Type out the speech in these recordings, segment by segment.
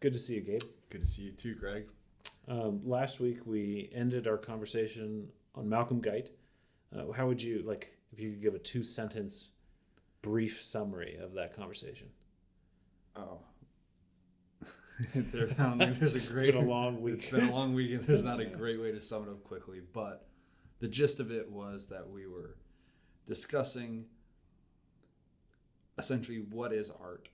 Good to see you, Gabe. Good to see you too, Greg. Last week we ended our conversation on Malcolm Guite. How would you, if you could give a 2-sentence brief summary of that conversation? Oh. I don't think there's a great... It's been a long week. It's been a long week, and there's not a great way to sum it up quickly, but the gist of it was that we were discussing essentially what is art.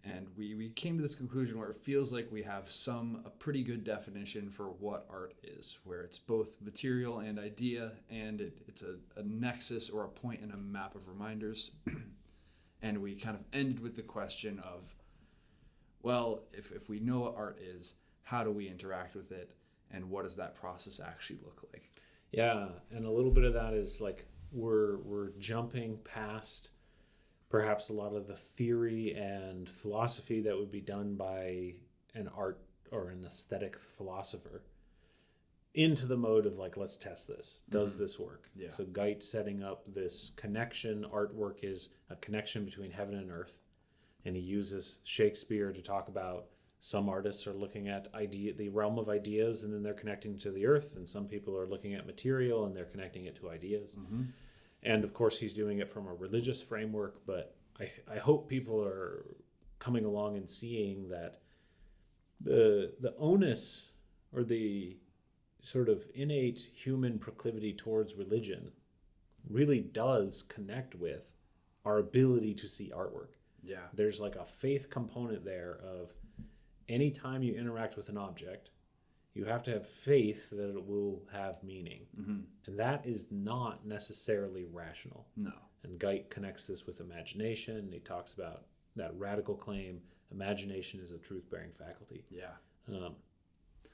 And we came to this conclusion where it feels like we have a pretty good definition for what art is, where it's both material and idea, and it's a nexus or a point in a map of reminders. And we kind of ended with the question of, well, if we know what art is, how do we interact with it, and what does that process actually look like? Yeah, and a little bit of that is we're jumping past perhaps a lot of the theory and philosophy that would be done by an art or an aesthetic philosopher into the mode of let's test this. Does this work? Yeah. So Guite setting up this connection. Artwork is a connection between heaven and earth. And he uses Shakespeare to talk about some artists are looking at the realm of ideas, and then they're connecting to the earth. And some people are looking at material and they're connecting it to ideas. Mm-hmm. And of course, he's doing it from a religious framework, but I hope people are coming along and seeing that the onus or the sort of innate human proclivity towards religion really does connect with our ability to see artwork. Yeah. There's a faith component there of anytime you interact with an object, you have to have faith that it will have meaning. Mm-hmm. And that is not necessarily rational. No. And Guite connects this with imagination. And he talks about that radical claim, imagination is a truth-bearing faculty. Yeah.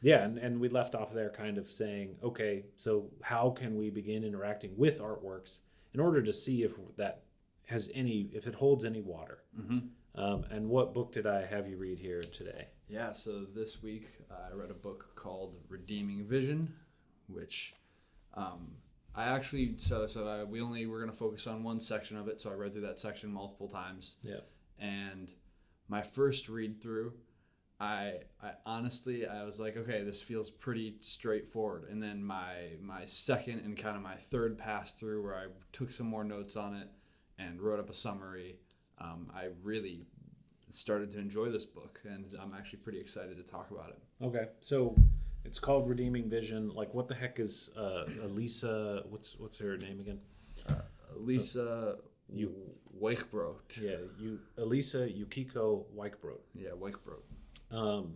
And we left off there kind of saying, okay, so how can we begin interacting with artworks in order to see if it holds any water? Mm-hmm. And what book did I have you read here today? Yeah, so this week I read a book called Redeeming Vision, which I actually we're going to focus on one section of it, so I read through that section multiple times. Yeah. And my first read through, I honestly was like, okay, this feels pretty straightforward. And then my second and kind of my third pass through, where I took some more notes on it and wrote up a summary, I really started to enjoy this book, and I'm actually pretty excited to talk about it. Okay, so it's called Redeeming Vision. What the heck is Elissa? What's her name again? Elissa Weichbrodt. Yeah, Elissa Yukiko Weichbrodt. Yeah, Weichbrodt.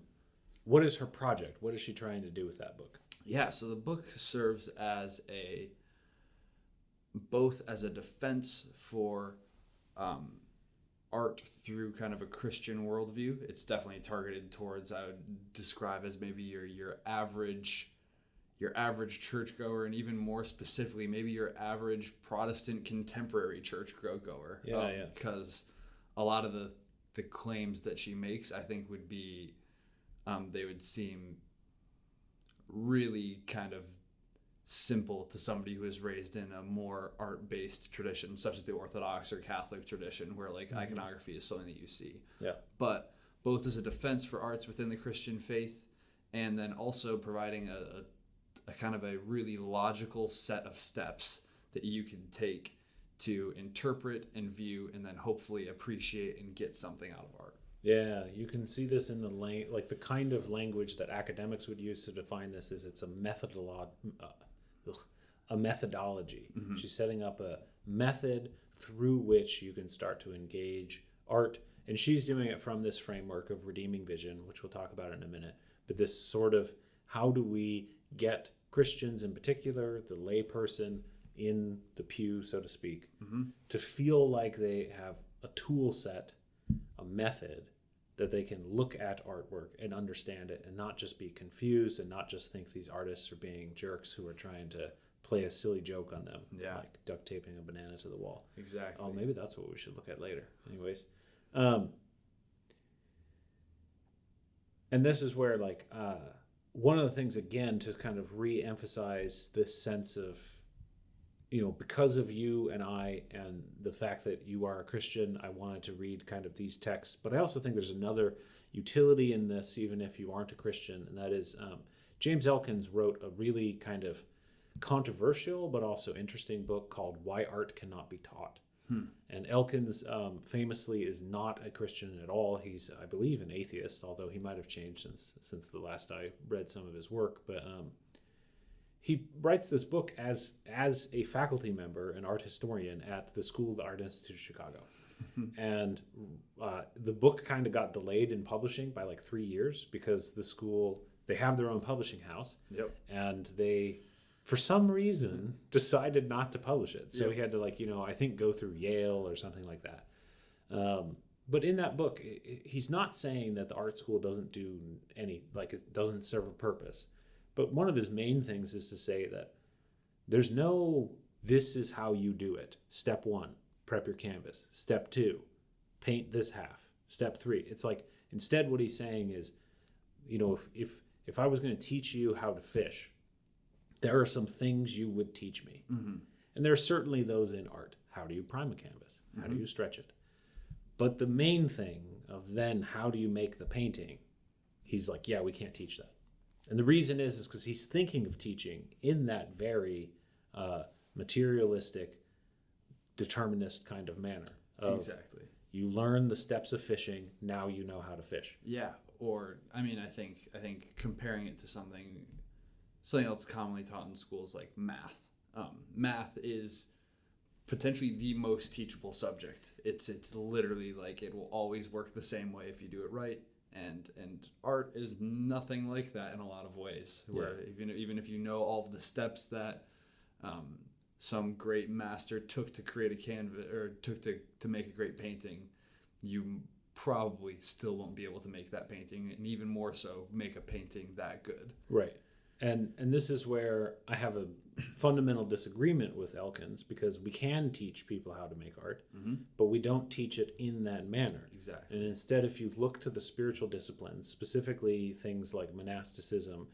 What is her project? What is she trying to do with that book? Yeah, so the book serves as both as a defense for art through kind of a Christian worldview. It's definitely targeted towards, I would describe as maybe your average churchgoer, and even more specifically, maybe your average Protestant contemporary churchgoer. Yeah. Because a lot of the claims that she makes, I think, would be, they would seem really kind of simple to somebody who is raised in a more art-based tradition, such as the Orthodox or Catholic tradition, where iconography is something that you see. Yeah. But both as a defense for arts within the Christian faith, and then also providing a kind of a really logical set of steps that you can take to interpret and view, and then hopefully appreciate and get something out of art. Yeah, you can see this in the kind of language that academics would use to define this is it's a methodology. Mm-hmm. She's setting up a method through which you can start to engage art, and she's doing it from this framework of redeeming vision, which we'll talk about in a minute. But this sort of, how do we get Christians in particular, the lay person in the pew, so to speak, mm-hmm. to feel like they have a tool set, a method that they can look at artwork and understand it, and not just be confused, and not just think these artists are being jerks who are trying to play a silly joke on them, like duct taping a banana to the wall. Exactly. Oh, maybe that's what we should look at later. Anyways, and this is where one of the things, again, to kind of re-emphasize this sense of because of you and I and the fact that you are a Christian, I wanted to read kind of these texts. But I also think there's another utility in this, even if you aren't a Christian, and that is James Elkins wrote a really kind of controversial but also interesting book called Why Art Cannot Be Taught. And Elkins famously is not a Christian at all. He's, I believe, an atheist, although he might have changed since the last I read some of his work. But he writes this book as a faculty member, an art historian at the School of the Art Institute of Chicago. And the book kind of got delayed in publishing by like 3 years because the school, they have their own publishing house. Yep. And they, for some reason, decided not to publish it. So Yep. he had to I think go through Yale or something like that. But in that book, he's not saying that the art school doesn't do it doesn't serve a purpose. But one of his main things is to say that there's no, this is how you do it. Step 1, prep your canvas. Step 2, paint this half. Step 3. It's like, instead what he's saying is, if I was going to teach you how to fish, there are some things you would teach me. Mm-hmm. And there are certainly those in art. How do you prime a canvas? How do you stretch it? But the main thing of then, how do you make the painting? He's like, yeah, we can't teach that. And the reason is because he's thinking of teaching in that very materialistic, determinist kind of manner. Exactly. You learn the steps of fishing, now you know how to fish. Yeah, or I think comparing it to something else commonly taught in schools like math. Math is potentially the most teachable subject. It's literally like it will always work the same way if you do it right. And art is nothing like that in a lot of ways. Where even if you know all of the steps that some great master took to create a canvas or took to make a great painting, you probably still won't be able to make that painting, and even more so make a painting that good. Right. And this is where I have a fundamental disagreement with Elkins, because we can teach people how to make art, but we don't teach it in that manner. Exactly. And instead, if you look to the spiritual disciplines, specifically things like monasticism,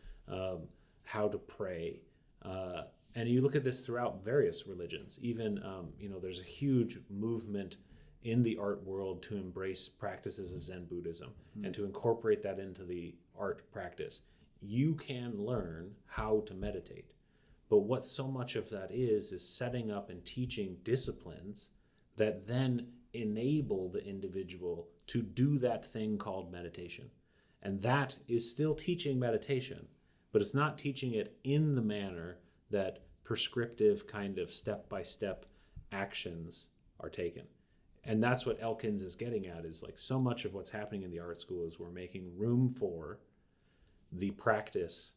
how to pray, and you look at this throughout various religions, even, there's a huge movement in the art world to embrace practices of Zen Buddhism and to incorporate that into the art practice. You can learn how to meditate. But what so much of that is setting up and teaching disciplines that then enable the individual to do that thing called meditation. And that is still teaching meditation, but it's not teaching it in the manner that prescriptive kind of step-by-step actions are taken. And that's what Elkins is getting at, is like so much of what's happening in the art school is we're making room for the practice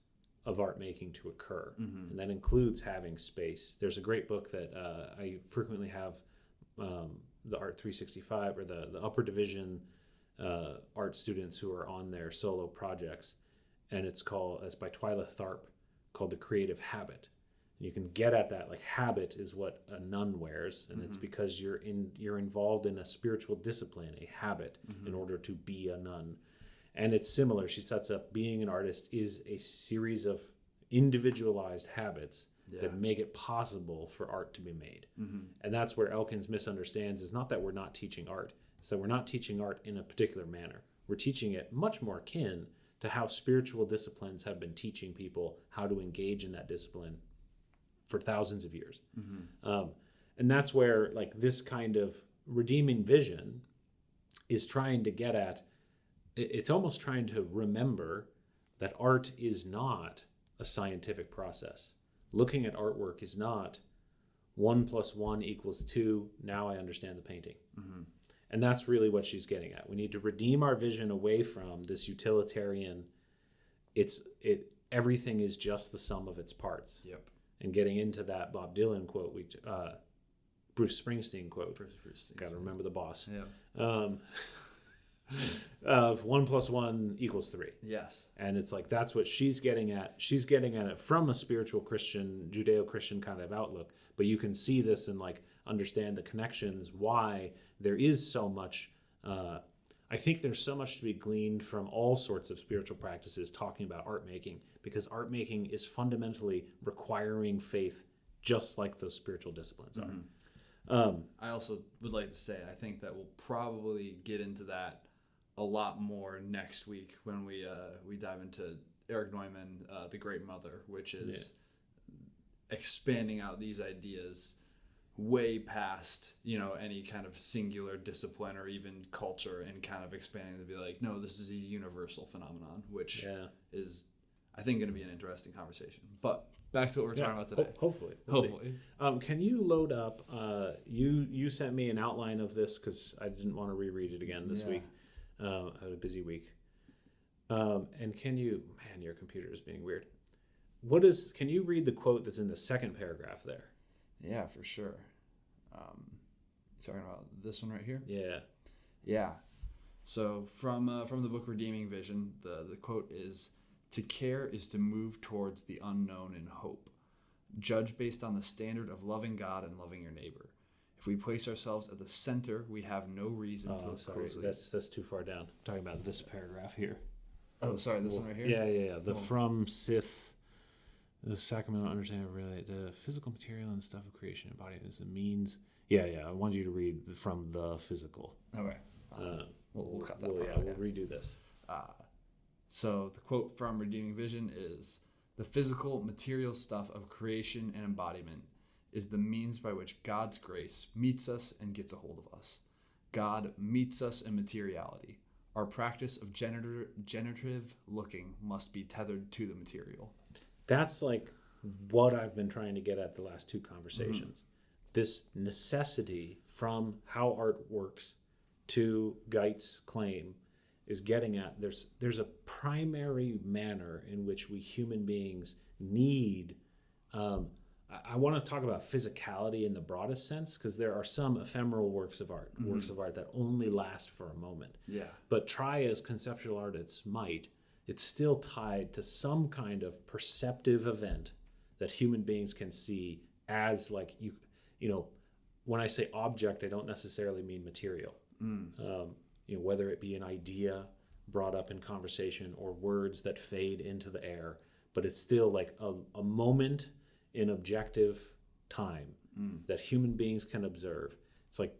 of art making to occur. And that includes having space. There's a great book that I frequently have the Art 365 or the upper division art students who are on their solo projects, and it's by Twyla Tharp, called The Creative Habit. And you can get at that, like, habit is what a nun wears, and it's because you're involved in a spiritual discipline, a habit, in order to be a nun. And it's similar. She sets up being an artist is a series of individualized habits that make it possible for art to be made. And that's where Elkins misunderstands, is not that we're not teaching art. It's that we're not teaching art in a particular manner. We're teaching it much more akin to how spiritual disciplines have been teaching people how to engage in that discipline for thousands of years. And that's where, like, this kind of redeeming vision is trying to get at. It's almost trying to remember that art is not a scientific process. Looking at artwork is not 1 + 1 = 2. Now I understand the painting. And that's really what she's getting at. We need to redeem our vision away from this utilitarian, everything is just the sum of its parts. Yep. And getting into that Bob Dylan quote, Bruce Springsteen quote. Got to remember the boss. Yeah. Of 1 + 1 = 3. Yes. And it's like, that's what she's getting at. She's getting at it from a spiritual Christian, Judeo-Christian kind of outlook. But you can see this and like understand the connections, why there is so much. I think there's so much to be gleaned from all sorts of spiritual practices talking about art making, because art making is fundamentally requiring faith just like those spiritual disciplines are. I also would like to say, I think that we'll probably get into that a lot more next week when we dive into Eric Neumann, The Great Mother, which is expanding out these ideas way past, any kind of singular discipline or even culture, and kind of expanding to be like, no, this is a universal phenomenon, which is, I think, going to be an interesting conversation. But back to what we're talking about today. Hopefully. Hopefully. Can you load up, you sent me an outline of this because I didn't want to reread it again this week. I had a busy week. And can you, man, your computer is being weird. Can you read the quote that's in the second paragraph there? Yeah, for sure. Talking about this one right here? Yeah. So from the book Redeeming Vision, the quote is, "To care is to move towards the unknown in hope. Judge based on the standard of loving God and loving your neighbor. If we place ourselves at the center, we have no reason to look closely." That's too far down. I'm talking about this paragraph here. Oh, sorry, this one right here? Yeah. The from Sith, the sacramental understanding of really the physical material and stuff of creation embodied as a means. Yeah. I wanted you to read from the physical. Okay. We'll cut that part. We'll redo this. So the quote from Redeeming Vision is, "The physical, material stuff of creation and embodiment is the means by which God's grace meets us and gets a hold of us. God meets us in materiality. Our practice of generative looking must be tethered to the material." That's like what I've been trying to get at the last two conversations. This necessity from how art works to Geit's claim is getting at there's a primary manner in which we human beings need. I want to talk about physicality in the broadest sense, because there are some ephemeral works of art that only last for a moment. Yeah. But try as conceptual artists might, it's still tied to some kind of perceptive event that human beings can see as, like, when I say object, I don't necessarily mean material. Whether it be an idea brought up in conversation or words that fade into the air, but it's still like a moment in objective time that human beings can observe. It's like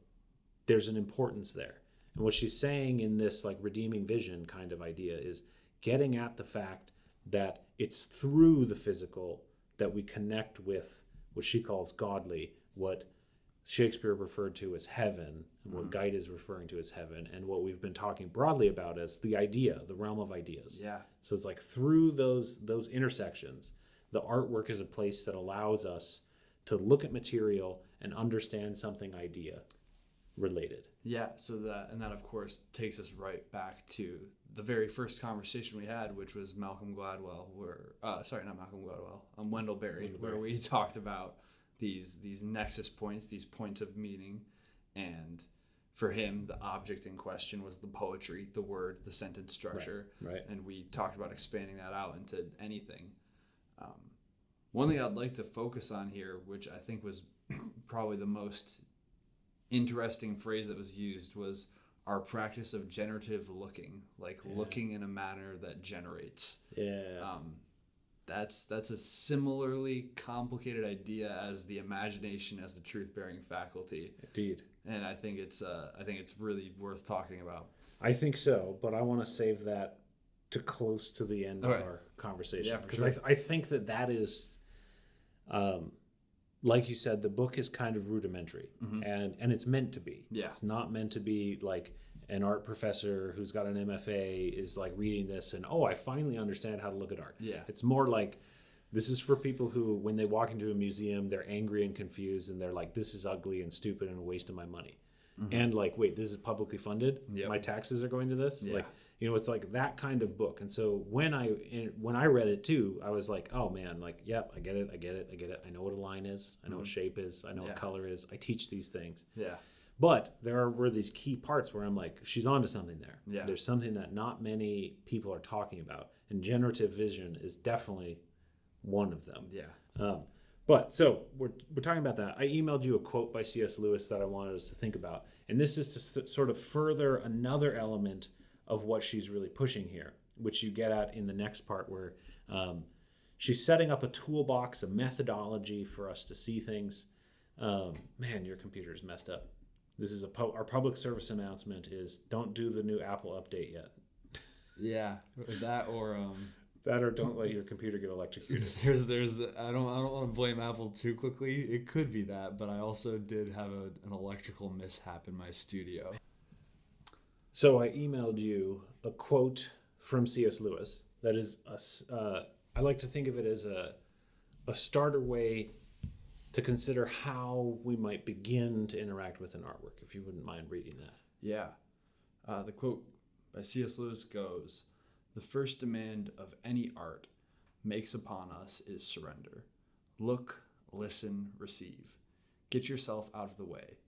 there's an importance there. And what she's saying in this like redeeming vision kind of idea is getting at the fact that it's through the physical that we connect with what she calls godly, what Shakespeare referred to as heaven, and what Geit is referring to as heaven, and what we've been talking broadly about as the idea, the realm of ideas. Yeah. So it's like through those intersections, the artwork is a place that allows us to look at material and understand something idea related. Yeah, that of course takes us right back to the very first conversation we had, which was Malcolm Gladwell, Wendell Berry, where we talked about these nexus points, these points of meaning, and for him, the object in question was the poetry, the word, the sentence structure, right. And we talked about expanding that out into anything. One thing I'd like to focus on here, which I think was probably the most interesting phrase that was used, was our practice of generative looking, looking in a manner that generates. Yeah. That's a similarly complicated idea as the imagination as the truth-bearing faculty. Indeed. And I think it's really worth talking about. I think so, but I want to save that to close to the end of our conversation, because I think that is, like you said, the book is kind of rudimentary, and it's meant to be. Yeah. It's not meant to be like an art professor who's got an MFA is like reading this and, I finally understand how to look at art. Yeah. It's more like this is for people who, when they walk into a museum, they're angry and confused and they're like, this is ugly and stupid and a waste of my money. And like, wait, this is publicly funded? Yep. My taxes are going to this? Yeah. Like, it's like that kind of book. And so when I read it too, I was like, oh man, like, yep, I get it. I know what a line is. I know what shape is. I know what color is. I teach these things. Yeah. But were these key parts where I'm like, she's onto something there. Yeah. There's something that not many people are talking about. And generative vision is definitely one of them. Yeah. But so we're talking about that. I emailed you a quote by C.S. Lewis that I wanted us to think about. And this is to sort of further another element of what she's really pushing here, which you get at in the next part where she's setting up a toolbox, a methodology for us to see things. Man, your computer's messed up. This is our public service announcement is don't do the new Apple update yet. Yeah, that or That or don't let your computer get electrocuted. there's I don't want to blame Apple too quickly. It could be that, but I also did have an electrical mishap in my studio. So I emailed you a quote from C.S. Lewis that is I like to think of it as a starter way to consider how we might begin to interact with an artwork, if you wouldn't mind reading that. Yeah. The quote by C.S. Lewis goes, "The first demand of any art makes upon us is surrender. Look, listen, receive. Get yourself out of the way.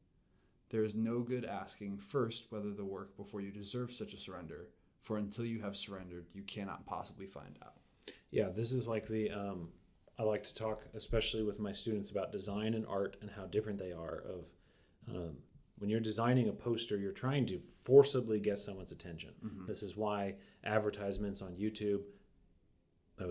There is no good asking first whether the work before you deserve such a surrender, for until you have surrendered, you cannot possibly find out." Yeah, this is like I like to talk, especially with my students, about design and art and how different they are. When you're designing a poster, you're trying to forcibly get someone's attention. Mm-hmm. This is why advertisements on YouTube,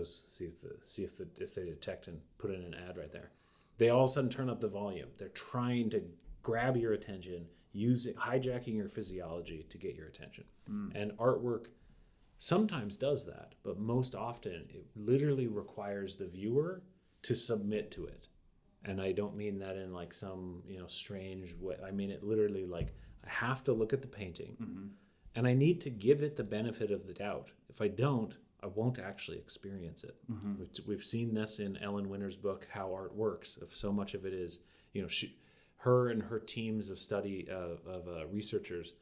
see if they detect and put in an ad right there. They all of a sudden turn up the volume. They're trying to grab your attention, hijacking your physiology to get your attention. And artwork sometimes does that, but most often it literally requires the viewer to submit to it. And I don't mean that in like some, strange way. I mean it literally like I have to look at the painting and I need to give it the benefit of the doubt. If I don't, I won't actually experience it. We've seen this in Ellen Winter's book, How Art Works. If so much of it is, her and her teams of study of researchers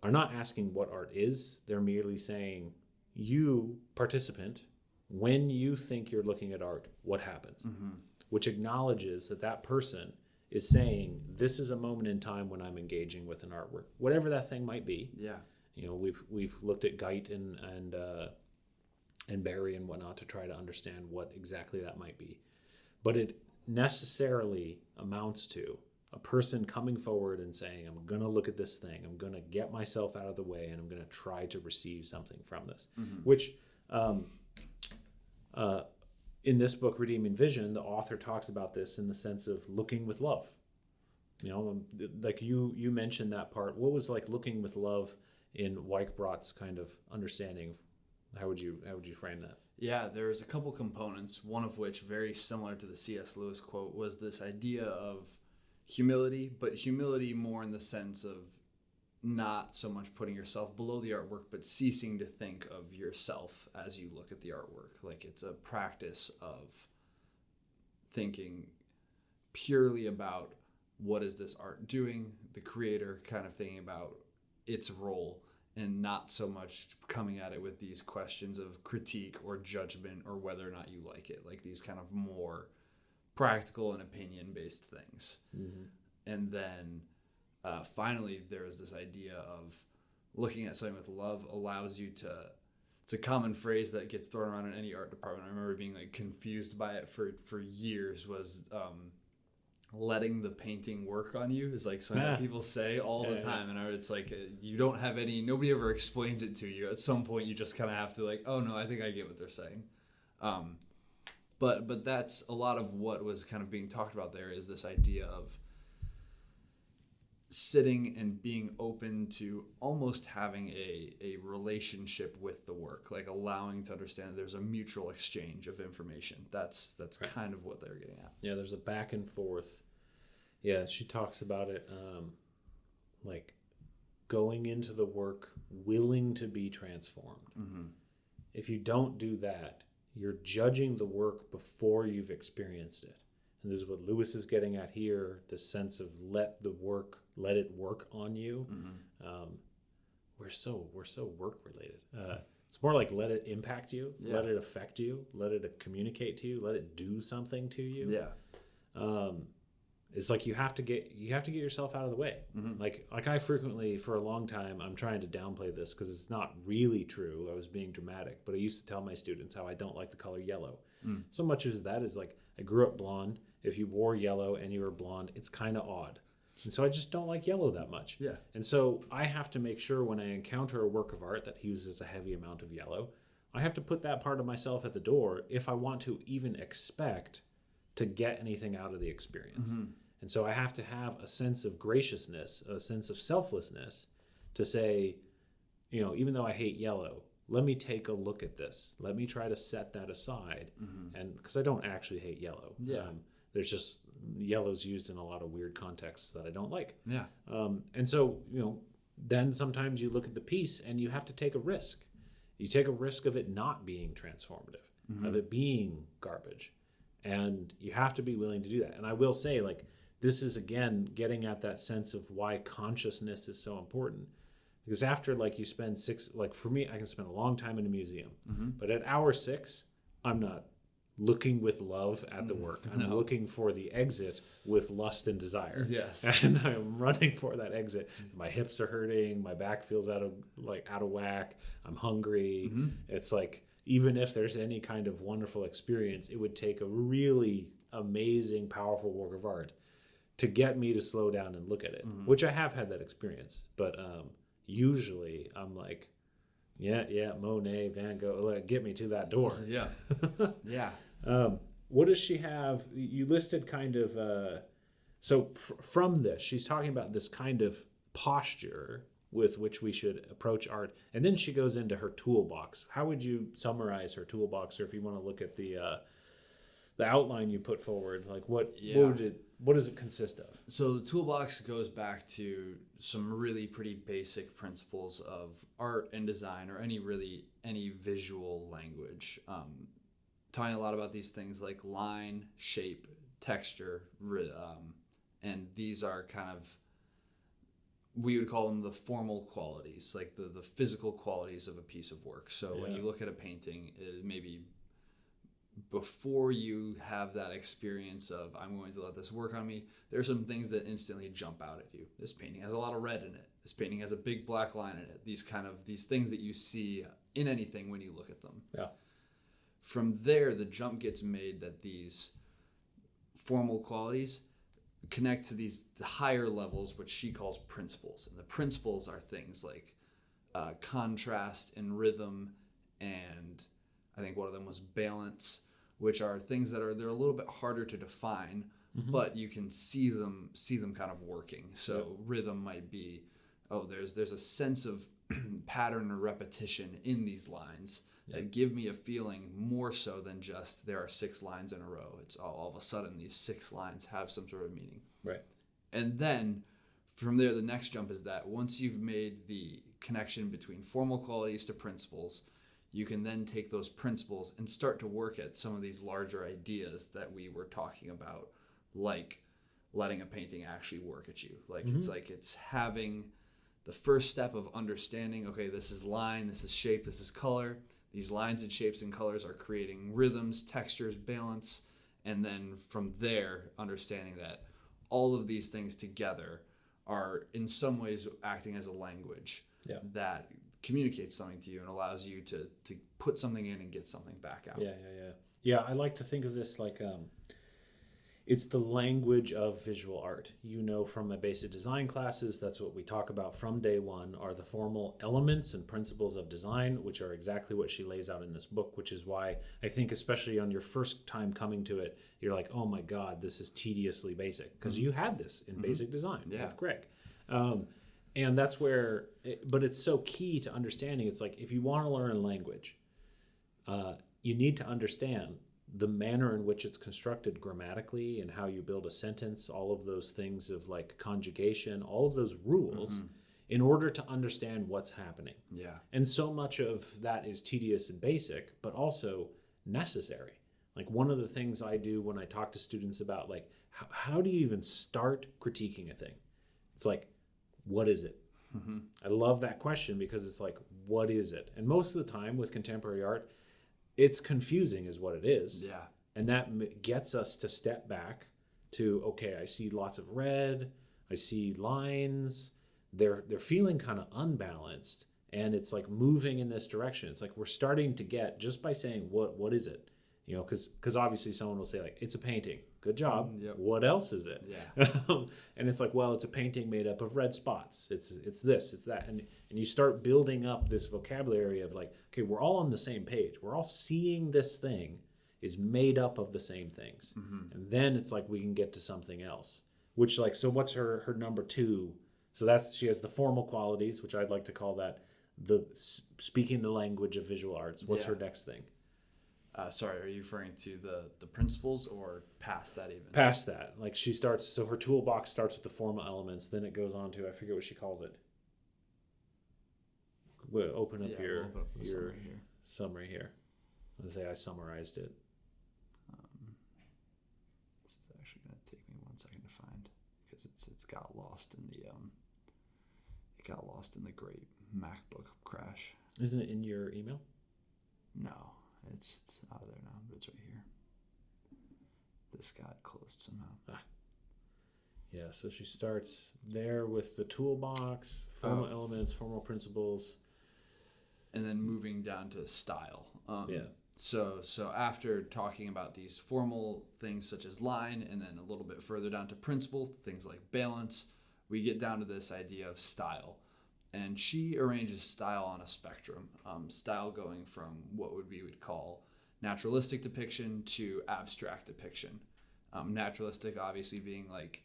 are not asking what art is. They're merely saying, you, participant, when you think you're looking at art, what happens? Which acknowledges that person is saying, this is a moment in time when I'm engaging with an artwork, whatever that thing might be. Yeah. We've looked at Geit and Barry and whatnot to try to understand what exactly that might be. But it necessarily amounts to a person coming forward and saying, I'm going to look at this thing, I'm going to get myself out of the way, and I'm going to try to receive something from this. Which, in this book, Redeeming Vision, the author talks about this in the sense of looking with love. Like you mentioned that part. What was like looking with love in Weichbrodt's kind of understanding? How would you frame that? Yeah, there's a couple components, one of which, very similar to the C.S. Lewis quote, was this idea of humility, but humility more in the sense of not so much putting yourself below the artwork, but ceasing to think of yourself as you look at the artwork. Like it's a practice of thinking purely about what is this art doing, the creator kind of thinking about its role, and not so much coming at it with these questions of critique or judgment or whether or not you like it, like these kind of more practical and opinion-based things. And then finally, there's this idea of looking at something with love allows you to, it's a common phrase that gets thrown around in any art department. I remember being like confused by it for years, was letting the painting work on you is like something that people say all the time. And it's like, you don't have nobody ever explains it to you. At some point, you just kind of have to like, oh no, I think I get what they're saying. But that's a lot of what was kind of being talked about there, is this idea of sitting and being open to almost having a relationship with the work, like allowing to understand there's a mutual exchange of information. That's right. Kind of what they're getting at. Yeah, there's a back and forth. Yeah, she talks about it like going into the work willing to be transformed. If you don't do that, you're judging the work before you've experienced it. And this is what Lewis is getting at here, the sense of let it work on you. We're so work related. It's more like let it impact you, let it affect you, let it communicate to you, let it do something to you. Yeah. It's like you have to get yourself out of the way. Like I frequently, for a long time, I'm trying to downplay this because it's not really true. I was being dramatic, but I used to tell my students how I don't like the color yellow. So much as that is like, I grew up blonde. If you wore yellow and you were blonde, it's kind of odd. And so I just don't like yellow that much. Yeah. And so I have to make sure when I encounter a work of art that uses a heavy amount of yellow, I have to put that part of myself at the door if I want to even expect to get anything out of the experience. And so I have to have a sense of graciousness, a sense of selflessness to say, even though I hate yellow, let me take a look at this. Let me try to set that aside. And because I don't actually hate yellow. There's just yellow's used in a lot of weird contexts that I don't like. And so, then sometimes you look at the piece and you have to take a risk. You take a risk of it not being transformative, of it being garbage. And you have to be willing to do that. And I will say, this is, again, getting at that sense of why consciousness is so important. Because after, you spend for me, I can spend a long time in a museum. But at hour 6, I'm not looking with love at the work. I'm looking for the exit with lust and desire. And I'm running for that exit. My hips are hurting. My back feels out of whack. I'm hungry. It's even if there's any kind of wonderful experience, it would take a really amazing, powerful work of art to get me to slow down and look at it, which I have had that experience. But usually I'm Monet, Van Gogh, get me to that door. What does she have? You listed kind of, from this, she's talking about this kind of posture with which we should approach art. And then she goes into her toolbox. How would you summarize her toolbox? Or if you want to look at the outline you put forward, what does it consist of? So the toolbox goes back to some really pretty basic principles of art and design, or any visual language. Talking a lot about these things like line, shape, texture, and these are kind of, we would call them the formal qualities, the physical qualities of a piece of work. So when you look at a painting, maybe before you have that experience of, I'm going to let this work on me, there's some things that instantly jump out at you. This painting has a lot of red in it. This painting has a big black line in it. These things that you see in anything when you look at them. From there, the jump gets made that these formal qualities connect to the higher levels, which she calls principles. And the principles are things like contrast and rhythm, and I think one of them was balance, which are things that they're a little bit harder to define, but you can see them kind of working. So rhythm might be, there's a sense of pattern or repetition in these lines that give me a feeling more so than just there are 6 lines in a row. It's all of a sudden these 6 lines have some sort of meaning. And then from there, the next jump is that once you've made the connection between formal qualities to principles, you can then take those principles and start to work at some of these larger ideas that we were talking about, like letting a painting actually work at you. It's having the first step of understanding, okay, this is line, this is shape, this is color. These lines and shapes and colors are creating rhythms, textures, balance, and then from there, understanding that all of these things together are in some ways acting as a language that communicates something to you and allows you to put something in and get something back out. Yeah, I like to think of this it's the language of visual art. From my basic design classes, that's what we talk about from day one, are the formal elements and principles of design, which are exactly what she lays out in this book, which is why I think, especially on your first time coming to it, you're like, oh my God, this is tediously basic, because you had this in basic design with Greg. And that's where, but it's so key to understanding. It's if you want to learn a language, you need to understand the manner in which it's constructed grammatically and how you build a sentence, all of those things of conjugation, all of those rules in order to understand what's happening. And so much of that is tedious and basic, but also necessary. One of the things I do when I talk to students about how do you even start critiquing a thing? It's what is it? I love that question because it's what is it? And most of the time with contemporary art, it's confusing is what it is. And that gets us to step back to, okay, I see lots of red, I see lines, they're feeling kind of unbalanced, and it's moving in this direction. It's we're starting to get, just by saying, what is it? Because obviously someone will say it's a painting, Good job. Yep. What else is it? Yeah. And it's like, well, it's a painting made up of red spots. It's this, it's that. And you start building up this vocabulary of like, okay, we're all on the same page. We're all seeing this thing is made up of the same things. And then it's like we can get to something else. Which like, so what's her number 2? So she has the formal qualities, which I'd like to call that the speaking the language of visual arts. What's her next thing? Sorry, are you referring to the principles or past that even? Past that. Like she starts, so her toolbox starts with the formal elements, then it goes on to, I forget what she calls it. We'll open up your summary here. Let's say I summarized it. This is actually going to take me 1 second to find because it's got lost in the great MacBook crash. Isn't it in your email? No, it's out of there now, but it's right here. This got closed somehow. Yeah, so she starts there with the toolbox, formal elements, formal principles. And then moving down to style. Yeah. So after talking about these formal things such as line, and then a little bit further down to principle, things like balance, we get down to this idea of style. And she arranges style on a spectrum. Style going from what we would call naturalistic depiction to abstract depiction. Naturalistic obviously being like,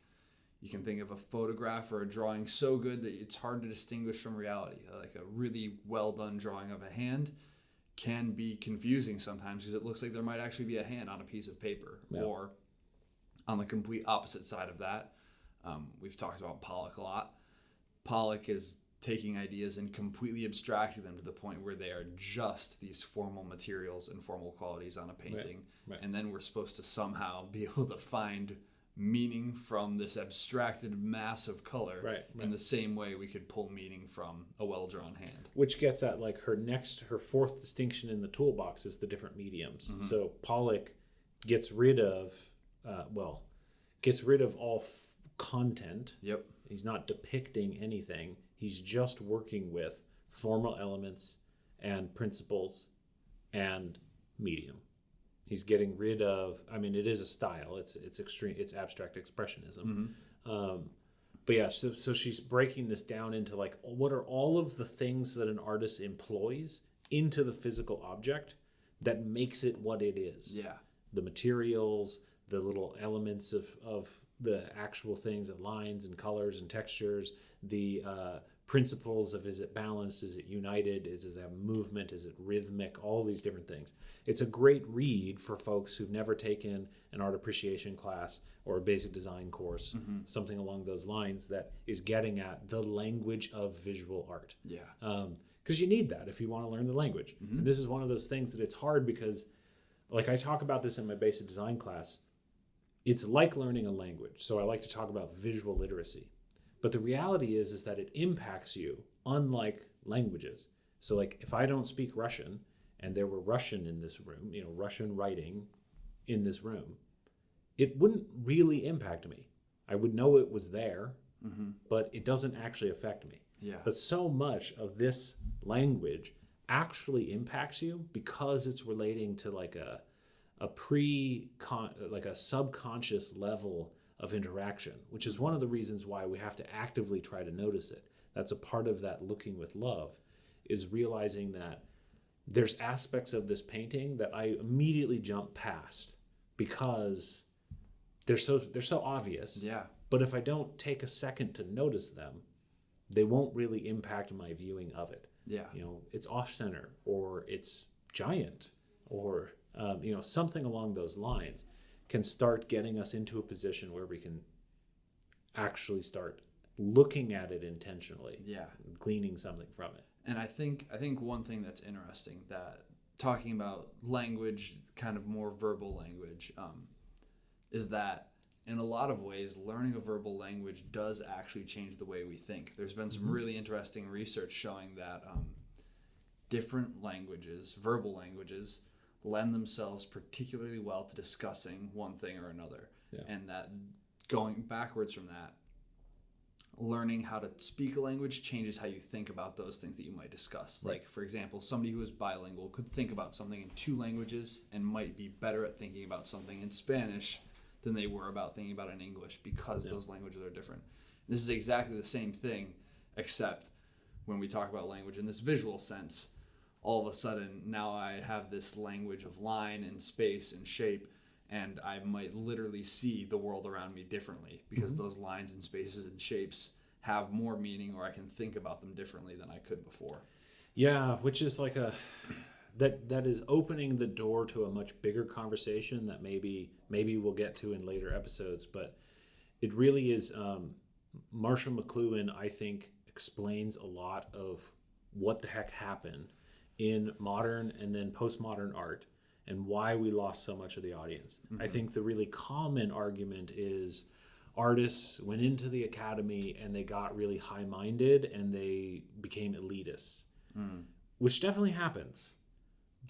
you can think of a photograph or a drawing so good that it's hard to distinguish from reality. Like a really well done drawing of a hand can be confusing sometimes because it looks like there might actually be a hand on a piece of paper. Yeah. Or on the complete opposite side of that, we've talked about Pollock a lot. Pollock is taking ideas and completely abstracting them to the point where they are just these formal materials and formal qualities on a painting. Right. And then we're supposed to somehow be able to find meaning from this abstracted mass of color in the same way we could pull meaning from a well-drawn hand. Which gets at like her fourth distinction in the toolbox is the different mediums. Mm-hmm. So Pollock gets rid of all content. Yep. He's not depicting anything. He's just working with formal elements and principles and medium. He's getting rid of, it is a style. It's extreme. It's abstract expressionism. Mm-hmm. But yeah, so she's breaking this down into like, what are all of the things that an artist employs into the physical object that makes it what it is? Yeah. The materials, the little elements of the actual things, and lines and colors and textures, the principles of, is it balanced, is it united, does it have movement, is it rhythmic, all these different things. It's a great read for folks who've never taken an art appreciation class or a basic design course, something along those lines that is getting at the language of visual art. Yeah. Because you need that if you want to learn the language. Mm-hmm. And this is one of those things that it's hard because, like I talk about this in my basic design class, it's like learning a language. So I like to talk about visual literacy. But the reality is that it impacts you unlike languages. So like if I don't speak Russian and there were Russian in this room, Russian writing in this room, it wouldn't really impact me. I would know it was there, but it doesn't actually affect me. Yeah. But so much of this language actually impacts you because it's relating to like a subconscious level of interaction, which is one of the reasons why we have to actively try to notice it. That's a part of that looking with love, is realizing that there's aspects of this painting that I immediately jump past because they're so obvious. Yeah. But if I don't take a second to notice them, they won't really impact my viewing of it. Yeah. It's off center or it's giant or something along those lines can start getting us into a position where we can actually start looking at it intentionally. Yeah. And gleaning something from it. And I think one thing that's interesting, that talking about language, kind of more verbal language, is that in a lot of ways, learning a verbal language does actually change the way we think. There's been some really interesting research showing that different languages, verbal languages, lend themselves particularly well to discussing one thing or another. Yeah. And that going backwards from that, learning how to speak a language changes how you think about those things that you might discuss. Right. Like, for example, somebody who is bilingual could think about something in 2 languages and might be better at thinking about something in Spanish than they were about thinking about it in English, because those languages are different. This is exactly the same thing, except when we talk about language in this visual sense, all of a sudden now I have this language of line and space and shape, and I might literally see the world around me differently because those lines and spaces and shapes have more meaning, or I can think about them differently than I could before. Yeah, which is like that is opening the door to a much bigger conversation that maybe we'll get to in later episodes. But it really is, Marshall McLuhan, I think, explains a lot of what the heck happened in modern and then postmodern art and why we lost so much of the audience. I think the really common argument is artists went into the academy and they got really high-minded and they became elitists, which definitely happens.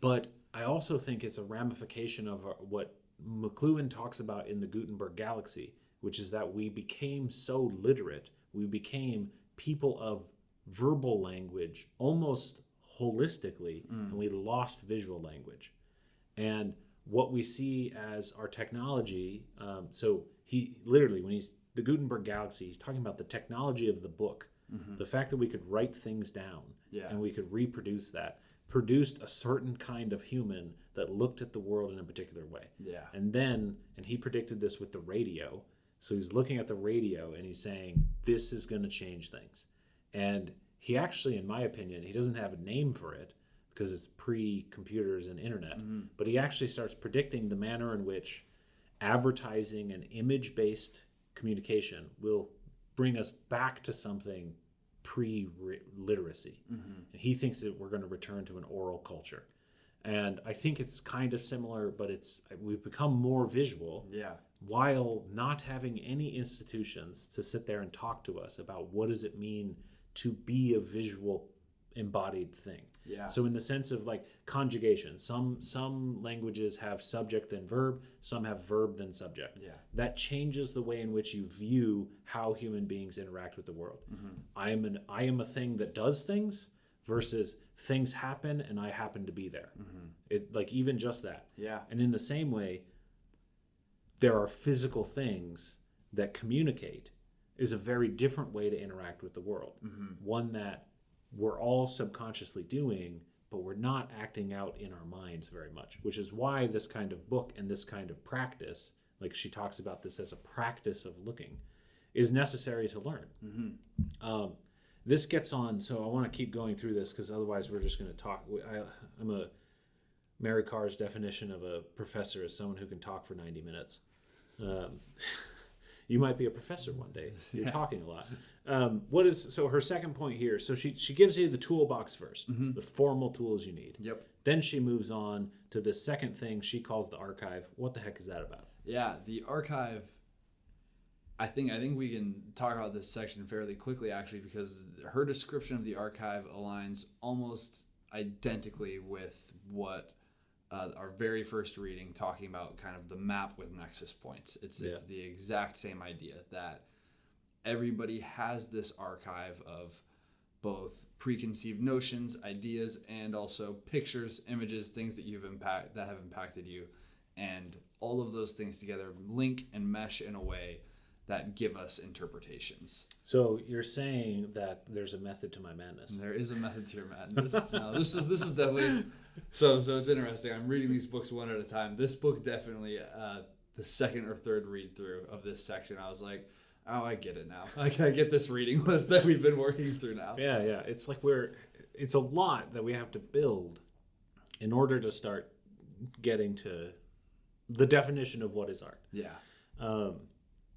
But I also think it's a ramification of what McLuhan talks about in the Gutenberg Galaxy, which is that we became so literate, we became people of verbal language almost holistically, and we lost visual language. And what we see as our technology, so he literally, when he's the Gutenberg Galaxy, he's talking about the technology of the book, the fact that we could write things down and we could reproduce that, produced a certain kind of human that looked at the world in a particular way. And he predicted this with the radio. So he's looking at the radio and he's saying, this is going to change things. And he actually, in my opinion, he doesn't have a name for it because it's pre-computers and internet, but he actually starts predicting the manner in which advertising and image-based communication will bring us back to something pre-literacy. And he thinks that we're going to return to an oral culture. And I think it's kind of similar, but we've become more visual while not having any institutions to sit there and talk to us about what does it mean to be a visual embodied thing. So in the sense of like conjugation, some languages have subject then verb, some have verb then subject. That changes the way in which you view how human beings interact with the world. I am a thing that does things versus things happen and I happen to be there. It, like, even just that. And in the same way, there are physical things that communicate is a very different way to interact with the world. One that we're all subconsciously doing, but we're not acting out in our minds very much, which is why this kind of book and this kind of practice, like she talks about this as a practice of looking, is necessary to learn. This gets on, so I want to keep going through this because otherwise we're just going to talk. Mary Carr's definition of a professor is someone who can talk for 90 minutes. You might be a professor one day. You're talking a lot. So her second point here, so she gives you the toolbox first, the formal tools you need. Then she moves on to the second thing she calls the archive. What the heck is that about? The archive, I think we can talk about this section fairly quickly, actually, because her description of the archive aligns almost identically with what our very first reading, talking about kind of the map with nexus points. It's the exact same idea that everybody has this archive of both preconceived notions, ideas, and also pictures, images, things that that have impacted you, and all of those things together link and mesh in a way that give us interpretations. So you're saying that there's a method to my madness. There is a method to your madness. Now, this is definitely so it's interesting. I'm reading these books one at a time. This book definitely, the second or third read through of this section, I was like, oh, I get it now. I get this reading list that we've been working through now. Yeah. It's like it's a lot that we have to build in order to start getting to the definition of what is art.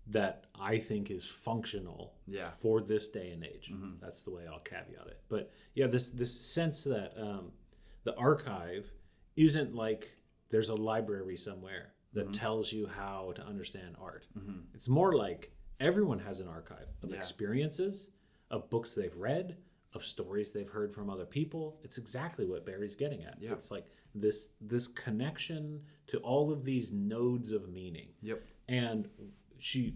That I think is functional for this day and age. That's the way I'll caveat it. But this sense that the archive isn't like there's a library somewhere that tells you how to understand art. It's more like everyone has an archive of experiences, of books they've read, of stories they've heard from other people. It's exactly what Barry's getting at. It's like this connection to all of these nodes of meaning. And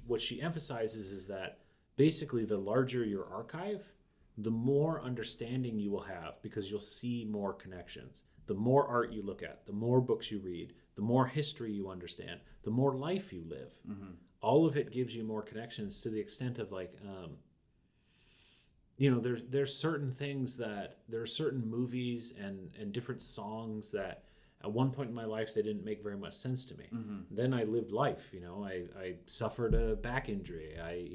what she emphasizes is that basically the larger your archive, the more understanding you will have because you'll see more connections. the more art you look at, the more books you read, the more history you understand, the more life you live. All of it gives you more connections to the extent of like, there's certain things that there are certain movies and different songs that at one point in my life they didn't make very much sense to me. Then I lived life. I suffered a back injury. I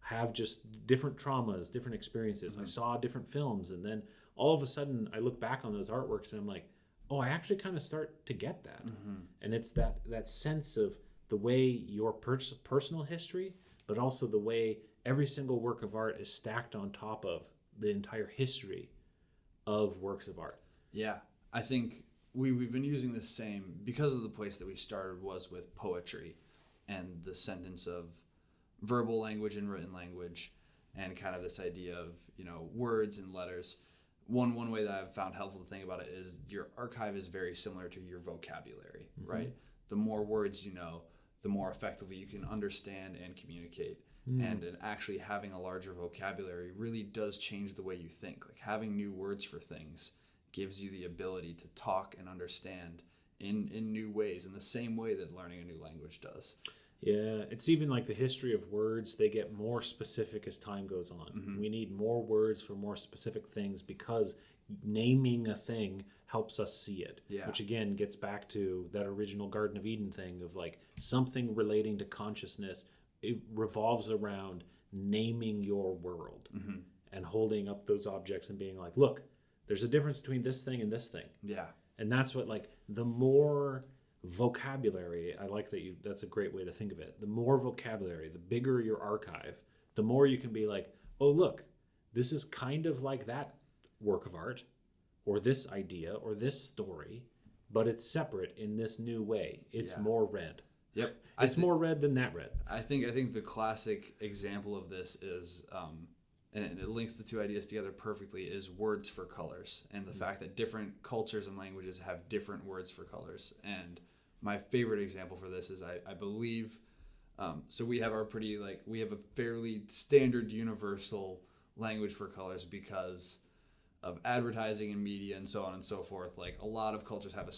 have just different traumas, different experiences. I saw different films, and then all of a sudden I look back on those artworks and I'm like, oh, I actually kind of start to get that. And it's that sense of the way your personal history, but also the way every single work of art is stacked on top of the entire history of works of art. Yeah, I think we've been using the same, because of the place that we started was with poetry and the sentence of verbal language and written language, and kind of this idea of, words and letters. One way that I've found helpful to think about it is your archive is very similar to your vocabulary, right? The more words you know, the more effectively you can understand and communicate. And actually having a larger vocabulary really does change the way you think. Like having new words for things gives you the ability to talk and understand in new ways, in the same way that learning a new language does. Yeah, it's even like the history of words, they get more specific as time goes on. We need more words for more specific things because naming a thing helps us see it. Yeah. Which again gets back to that original Garden of Eden thing of like something relating to consciousness. It revolves around naming your world and holding up those objects and being like, look, there's a difference between this thing and this thing. Yeah. And that's what, like, the more vocabulary, I like that that's a great way to think of it. The more vocabulary, the bigger your archive, the more you can be like, oh, look, this is kind of like that work of art or this idea or this story, but it's separate in this new way. It's more red. Yep. It's more red than that red. I think the classic example of this is, and it links the two ideas together perfectly, is words for colors, and the fact that different cultures and languages have different words for colors. And my favorite example for this is I believe, so we have we have a fairly standard universal language for colors because of advertising and media and so on and so forth. Like a lot of cultures have a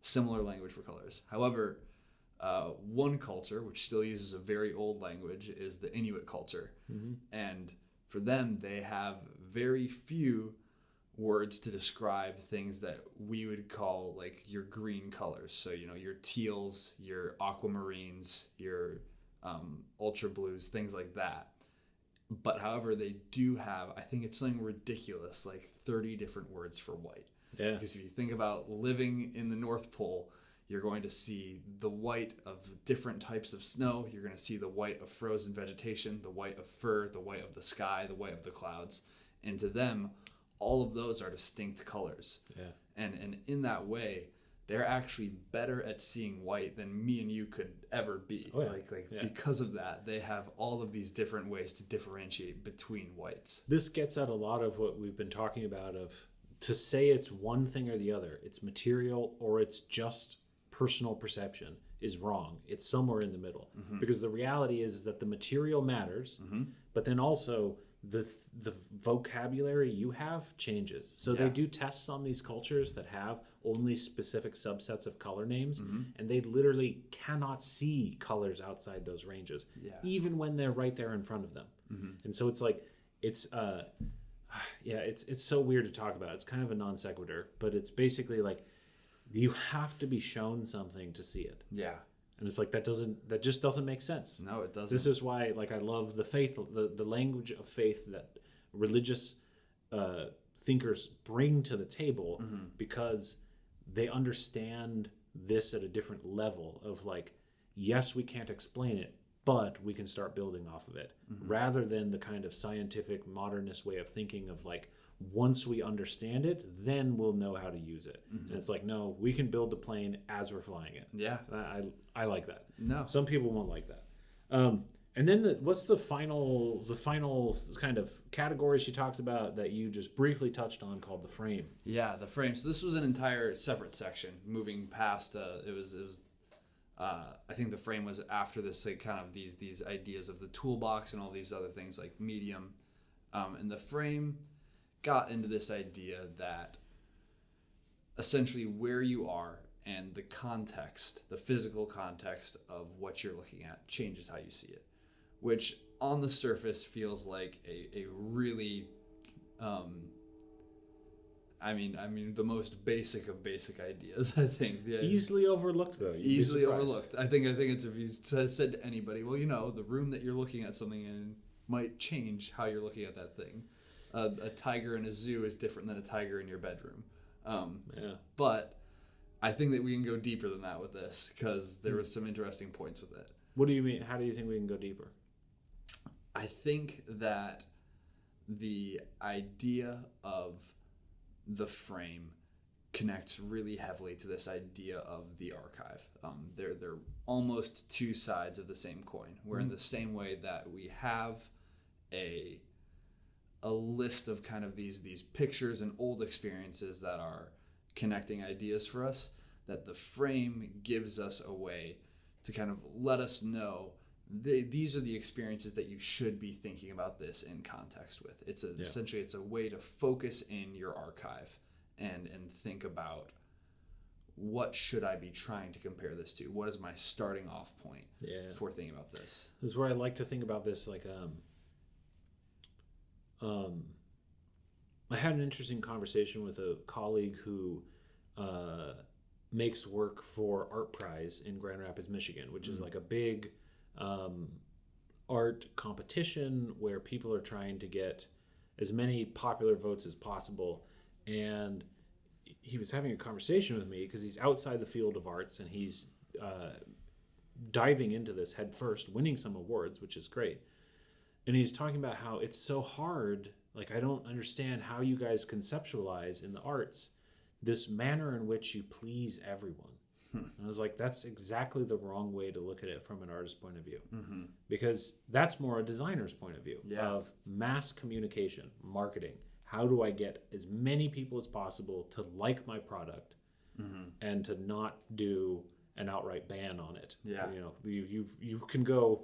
similar language for colors. However, one culture, which still uses a very old language, is the Inuit culture. And for them, they have very few words to describe things that we would call like your green colors. So, your teals, your aquamarines, your ultra blues, things like that. But however, they do have, I think it's something ridiculous, like 30 different words for white. Yeah. Because if you think about living in the North Pole, you're going to see the white of different types of snow. You're going to see the white of frozen vegetation, the white of fur, the white of the sky, the white of the clouds. And to them, all of those are distinct colors. Yeah. And in that way, they're actually better at seeing white than me and you could ever be. Oh, yeah. Because of that, they have all of these different ways to differentiate between whites. This gets at a lot of what we've been talking about of to say it's one thing or the other, it's material or it's just personal perception, is wrong. It's somewhere in the middle. Because the reality is that the material matters, but then also the vocabulary you have changes. So they do tests on these cultures that have only specific subsets of color names, and they literally cannot see colors outside those ranges, even when they're right there in front of them. And so it's like, it's so weird to talk about. It's kind of a non sequitur, but it's basically like, you have to be shown something to see it. Yeah. And it's like, that just doesn't make sense. No, it doesn't. This is why, like, I love the faith, the language of faith that religious thinkers bring to the table, because they understand this at a different level of like, yes, we can't explain it, but we can start building off of it, rather than the kind of scientific modernist way of thinking of like, once we understand it, then we'll know how to use it. And it's like, no, we can build the plane as we're flying it. Yeah. I like that. No. Some people won't like that. And then what's the final kind of category she talks about that you just briefly touched on, called the frame? Yeah, the frame. So this was an entire separate section moving past, it was I think the frame was after this, like kind of these ideas of the toolbox and all these other things like medium. And the frame got into this idea that essentially where you are and the context, the physical context of what you're looking at changes how you see it, which on the surface feels like a really, I mean, the most basic of basic ideas, I think. Yeah. Easily overlooked, though. Easily overlooked. I think it's, if you said to anybody, well, the room that you're looking at something in might change how you're looking at that thing. A tiger in a zoo is different than a tiger in your bedroom. But I think that we can go deeper than that with this, because there was some interesting points with it. What do you mean? How do you think we can go deeper? I think that the idea of the frame connects really heavily to this idea of the archive. They're almost two sides of the same coin. Where in the same way that we have a list of kind of these pictures and old experiences that are connecting ideas for us, that the frame gives us a way to kind of let us know these are the experiences that you should be thinking about this in context with. Essentially it's a way to focus in your archive and think about, what should I be trying to compare this to? What is my starting off point for thinking about this? This is where I like to think about this. Like, I had an interesting conversation with a colleague who makes work for Art Prize in Grand Rapids, Michigan, which is like a big art competition where people are trying to get as many popular votes as possible. And he was having a conversation with me because he's outside the field of arts, and he's diving into this head first, winning some awards, which is great. And he's talking about how it's so hard. Like, I don't understand how you guys conceptualize in the arts this manner in which you please everyone. And I was like, that's exactly the wrong way to look at it from an artist's point of view. Because that's more a designer's point of view of mass communication, marketing. How do I get as many people as possible to like my product and to not do an outright ban on it? You can go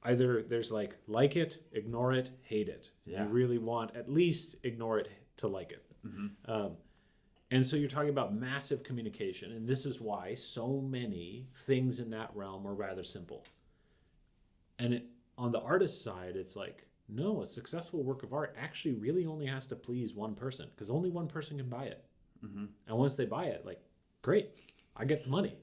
either there's like it, ignore it, hate it. You really want at least ignore it to like it. And so you're talking about massive communication, and this is why so many things in that realm are rather simple. And on the artist side, it's like, no, a successful work of art actually really only has to please one person, because only one person can buy it. And once they buy it, like, great, I get the money.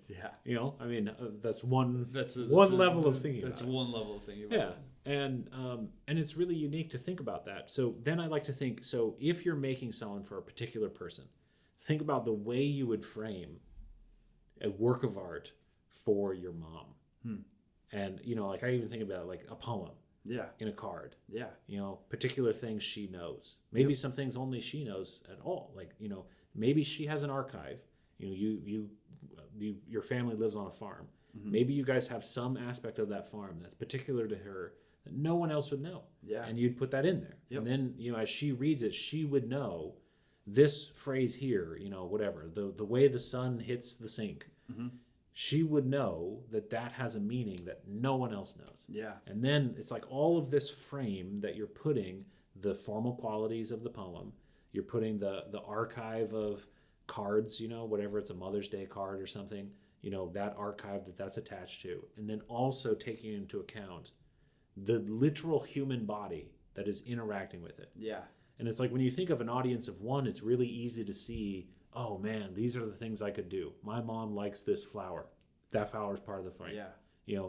I mean, that's one level of thinking. That's one level of thinking about it. And it's really unique to think about that. So then I like to think, so if you're making someone for a particular person, think about the way you would frame a work of art for your mom. And, like, I even think about like a poem in a card. Particular things she knows. Maybe some things only she knows at all. Like, maybe she has an archive. Your family lives on a farm. Maybe you guys have some aspect of that farm that's particular to her that no one else would know. And you'd put that in there. And then, as she reads it, she would know this phrase here, whatever, the way the sun hits the sink. She would know that has a meaning that no one else knows. And then it's like all of this frame that you're putting the formal qualities of the poem, you're putting the archive of cards, whatever, it's a Mother's Day card or something, that archive that's attached to, and then also taking into account the literal human body that is interacting with it. And it's like when you think of an audience of one, it's really easy to see, oh man, these are the things I could do. My mom likes this flower. That flower is part of the frame.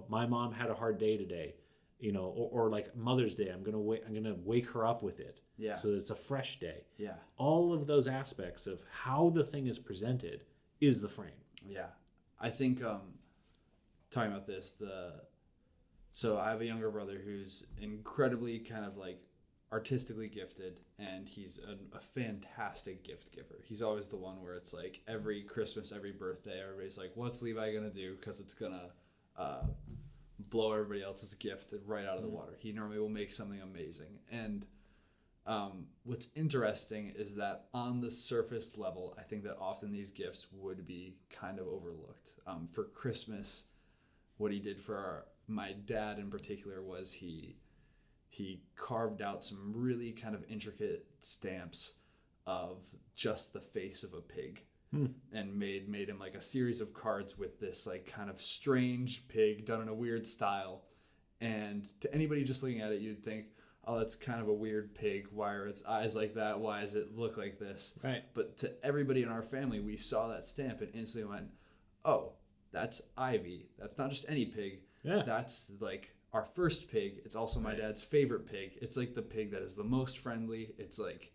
My mom had a hard day today. Or like Mother's Day, I'm gonna wake her up with it. So it's a fresh day. All of those aspects of how the thing is presented is the frame. I think talking about this, so I have a younger brother who's incredibly kind of like artistically gifted, and he's a fantastic gift giver. He's always the one where it's like every Christmas, every birthday, everybody's like, what's Levi gonna do? Because it's gonna blow everybody else's gift right out of the water. He normally will make something amazing. And what's interesting is that on the surface level, I think that often these gifts would be kind of overlooked. For Christmas, what he did for my dad in particular was he carved out some really kind of intricate stamps of just the face of a pig. and made him like a series of cards with this like kind of strange pig done in a weird style. And to anybody just looking at it, you'd think, oh, that's kind of a weird pig. Why are its eyes like that? Why does it look like this? Right. But to everybody in our family, we saw that stamp and instantly went, oh, that's Ivy. That's not just any pig. Yeah. That's like our first pig. It's also my dad's favorite pig. It's like the pig that is the most friendly. It's like,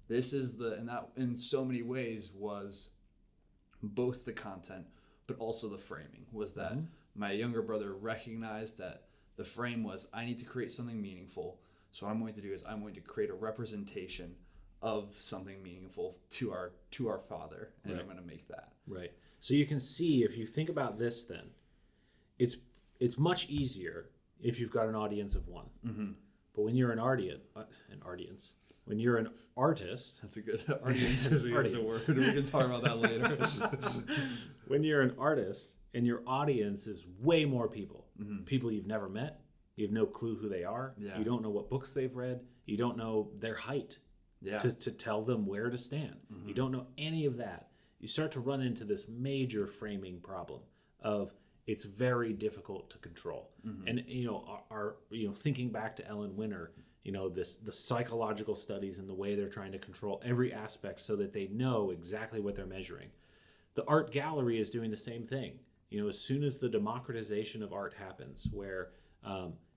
this is and that in so many ways was both the content, but also the framing, was that my younger brother recognized that the frame was, I need to create something meaningful. So what I'm going to do is I'm going to create a representation of something meaningful to our father, and I'm going to make that. Right. So you can see, if you think about this, then it's much easier if you've got an audience of one. But when you're an audience, when you're an artist, that's a good audience is a word. We can talk about that later. When you're an artist and your audience is way more people, people you've never met, you have no clue who they are. Yeah. You don't know what books they've read. You don't know their height to tell them where to stand. You don't know any of that. You start to run into this major framing problem of it's very difficult to control. And our thinking back to Ellen Winter, the psychological studies and the way they're trying to control every aspect so that they know exactly what they're measuring. The art gallery is doing the same thing. As soon as the democratization of art happens, where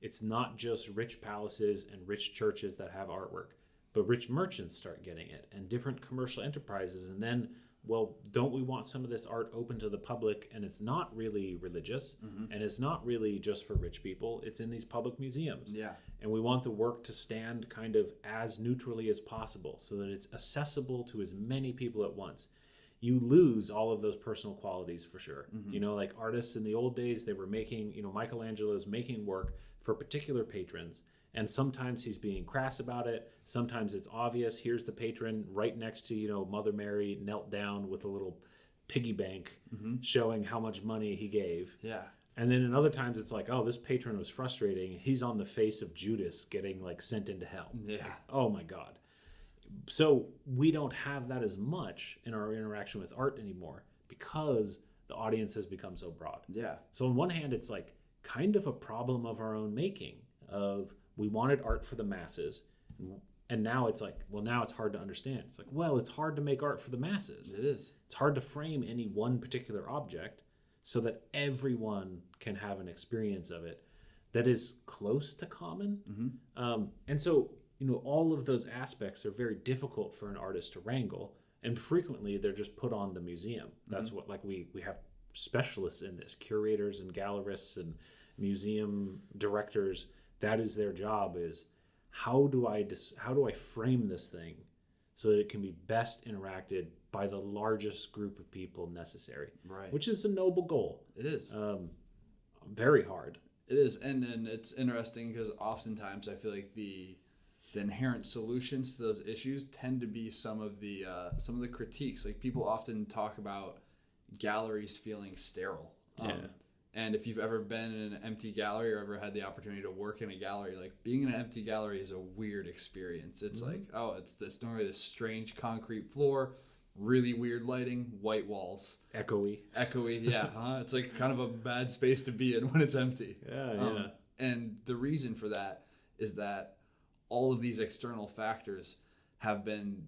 it's not just rich palaces and rich churches that have artwork, but rich merchants start getting it, and different commercial enterprises. And then, well, don't we want some of this art open to the public? And it's not really religious, and it's not really just for rich people. It's in these public museums. Yeah. And we want the work to stand kind of as neutrally as possible so that it's accessible to as many people at once. You lose all of those personal qualities for sure. Like artists in the old days, they were making, Michelangelo's making work for particular patrons. And sometimes he's being crass about it. Sometimes it's obvious. Here's the patron right next to, Mother Mary knelt down with a little piggy bank showing how much money he gave. Yeah. And then in other times it's like, oh, this patron was frustrating. He's on the face of Judas getting like sent into hell. Yeah. Oh my God. So we don't have that as much in our interaction with art anymore because the audience has become so broad. Yeah. So on one hand, it's like kind of a problem of our own making of we wanted art for the masses. And now it's like, well, now it's hard to understand. It's like, well, it's hard to make art for the masses. It is. It's hard to frame any one particular object so that everyone can have an experience of it that is close to common. And so, all of those aspects are very difficult for an artist to wrangle. And frequently they're just put on the museum. That's what, like we have specialists in this, curators and gallerists and museum directors. That is their job, is how do I frame this thing so that it can be best interacted by the largest group of people necessary, right? Which is a noble goal. It is. Very hard. It is, and it's interesting because oftentimes I feel like the inherent solutions to those issues tend to be some of the critiques. Like people often talk about galleries feeling sterile. And if you've ever been in an empty gallery or ever had the opportunity to work in a gallery, like being in an empty gallery is a weird experience. It's like, oh, it's normally this strange concrete floor, really weird lighting, white walls. Echoey, yeah. It's like kind of a bad space to be in when it's empty. Yeah. And the reason for that is that all of these external factors have been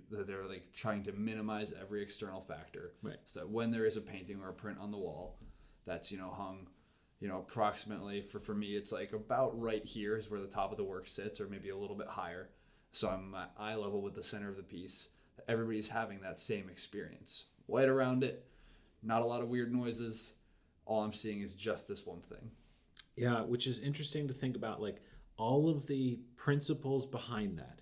they're like trying to minimize every external factor. Right. So that when there is a painting or a print on the wall that's, hung, approximately for me, it's like about right here is where the top of the work sits, or maybe a little bit higher. So I'm at eye level with the center of the piece. Everybody's having that same experience. White around it, not a lot of weird noises. All I'm seeing is just this one thing. Yeah, which is interesting to think about, like all of the principles behind that.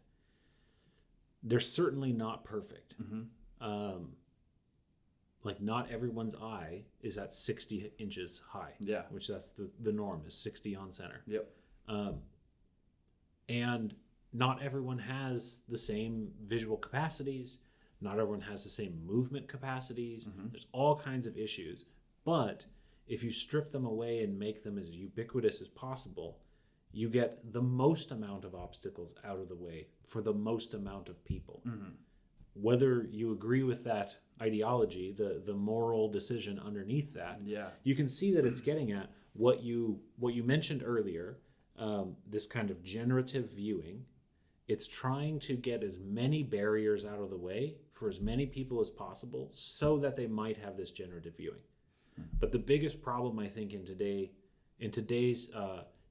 They're certainly not perfect. Like not everyone's eye is at 60 inches high. Yeah. Which that's the norm, is 60 on center. Yep. And not everyone has the same visual capacities. Not everyone has the same movement capacities. There's all kinds of issues. But if you strip them away and make them as ubiquitous as possible, you get the most amount of obstacles out of the way for the most amount of people. whether you agree with that ideology, the moral decision underneath that, you can see that it's getting at what you mentioned earlier, this kind of generative viewing. It's trying to get as many barriers out of the way for as many people as possible so that they might have this generative viewing. But the biggest problem, I think, in today's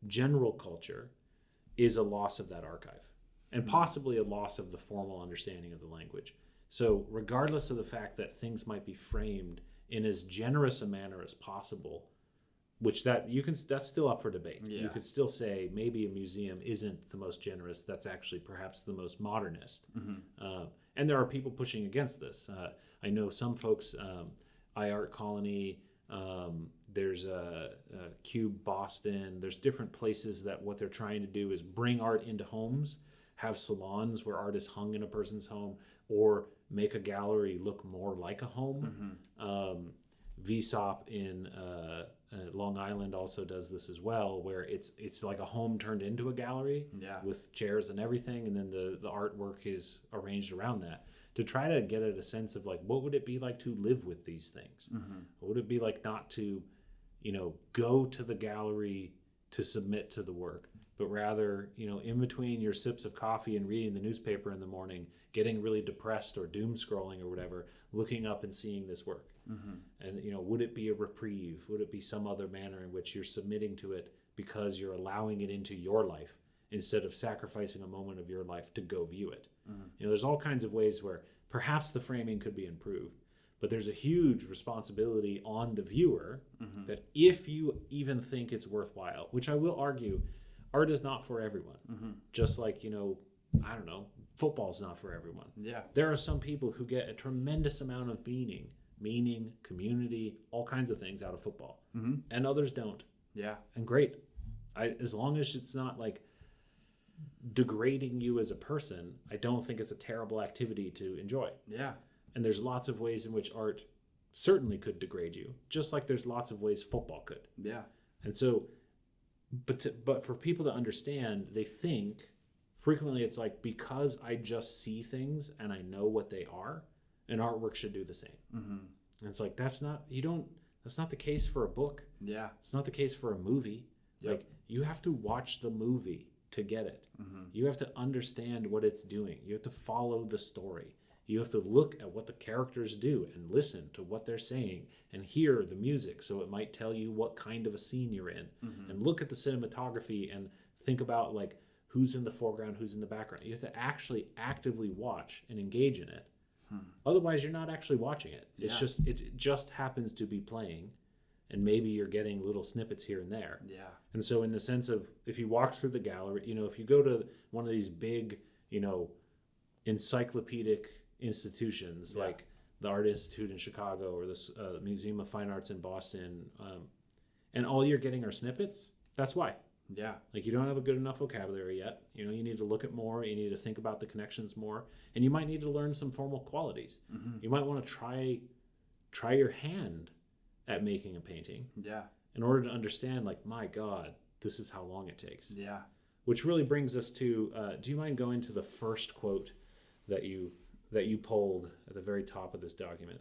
general culture is a loss of that archive, and possibly a loss of the formal understanding of the language. So regardless of the fact that things might be framed in as generous a manner as possible, which that's still up for debate. You could still say maybe a museum isn't the most generous, that's actually perhaps the most modernist. And there are people pushing against this. I know some folks, iArt Colony, there's a Cube Boston, there's different places that what they're trying to do is bring art into homes, have salons where art is hung in a person's home, or make a gallery look more like a home. VSOP in Long Island also does this as well, where it's like a home turned into a gallery with chairs and everything, and then the artwork is arranged around that, to try to get at a sense of like, what would it be like to live with these things? What would it be like not to, go to the gallery to submit to the work, but rather, in between your sips of coffee and reading the newspaper in the morning, getting really depressed or doom scrolling or whatever, looking up and seeing this work. And, would it be a reprieve? Would it be some other manner in which you're submitting to it because you're allowing it into your life instead of sacrificing a moment of your life to go view it? There's all kinds of ways where perhaps the framing could be improved, but there's a huge responsibility on the viewer that if you even think it's worthwhile, which I will argue, art is not for everyone. Just like, I don't know, football's not for everyone. There are some people who get a tremendous amount of meaning, community, all kinds of things out of football, and others don't. And great. As long as it's not like degrading you as a person, I don't think it's a terrible activity to enjoy. And there's lots of ways in which art certainly could degrade you, just like there's lots of ways football could. And so, but for people to understand, they think frequently it's like, because I just see things and I know what they are, an artwork should do the same. And it's like, that's not the case for a book. It's not the case for a movie. Like, you have to watch the movie to get it. You have to understand what it's doing. You have to follow the story. You have to look at what the characters do and listen to what they're saying and hear the music, so it might tell you what kind of a scene you're in, and look at the cinematography and think about like who's in the foreground, who's in the background. You have to actually actively watch and engage in it. Otherwise, you're not actually watching it. It's it just happens to be playing, and maybe you're getting little snippets here and there. And so in the sense of, if you walk through the gallery, if you go to one of these big, encyclopedic institutions like the Art Institute in Chicago or the Museum of Fine Arts in Boston, and all you're getting are snippets, that's why. Like, you don't have a good enough vocabulary yet. You need to look at more. You need to think about the connections more, and you might need to learn some formal qualities. You might want to try your hand at making a painting in order to understand, like, my God, this is how long it takes. Which really brings us to, do you mind going to the first quote that you pulled at the very top of this document?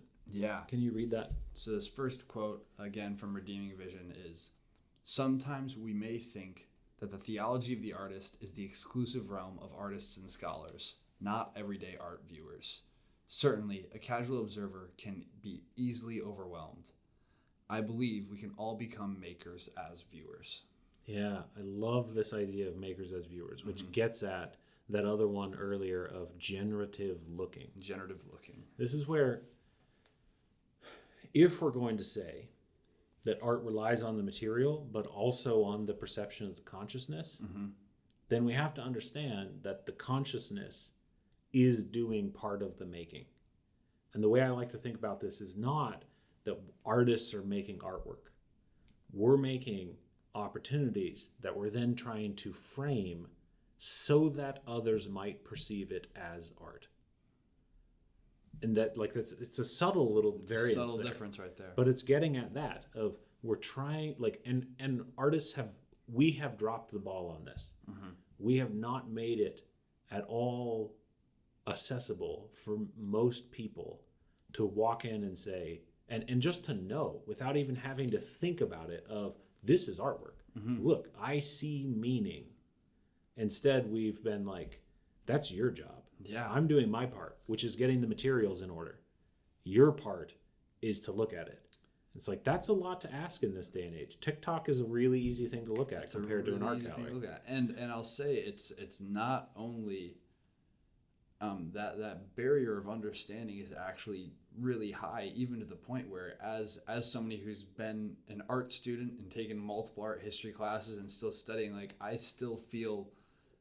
Can you read that? So this first quote, again from Redeeming Vision, is, "Sometimes we may think that the theology of the artist is the exclusive realm of artists and scholars, not everyday art viewers. Certainly, a casual observer can be easily overwhelmed. I believe we can all become makers as viewers." I love this idea of makers as viewers, which gets at that other one earlier of generative looking. This is where, if we're going to say that art relies on the material, but also on the perception of the consciousness, then we have to understand that the consciousness is doing part of the making. And the way I like to think about this is not that artists are making artwork. We're making opportunities that we're then trying to frame so that others might perceive it as art. And that, like, it's a subtle little variance. It's a subtle difference right there. But it's getting at that of, we're trying, like, and artists we have dropped the ball on this. We have not made it at all accessible for most people to walk in and say, and just to know without even having to think about it of, this is artwork. Look, I see meaning. Instead, we've been like, that's your job. Yeah. I'm doing my part, which is getting the materials in order. Your part is to look at it. It's like, that's a lot to ask in this day and age. TikTok is a really easy thing to look at compared to an art gallery. And I'll say it's not only that barrier of understanding is actually really high, even to the point where as somebody who's been an art student and taken multiple art history classes and still studying, like, I still feel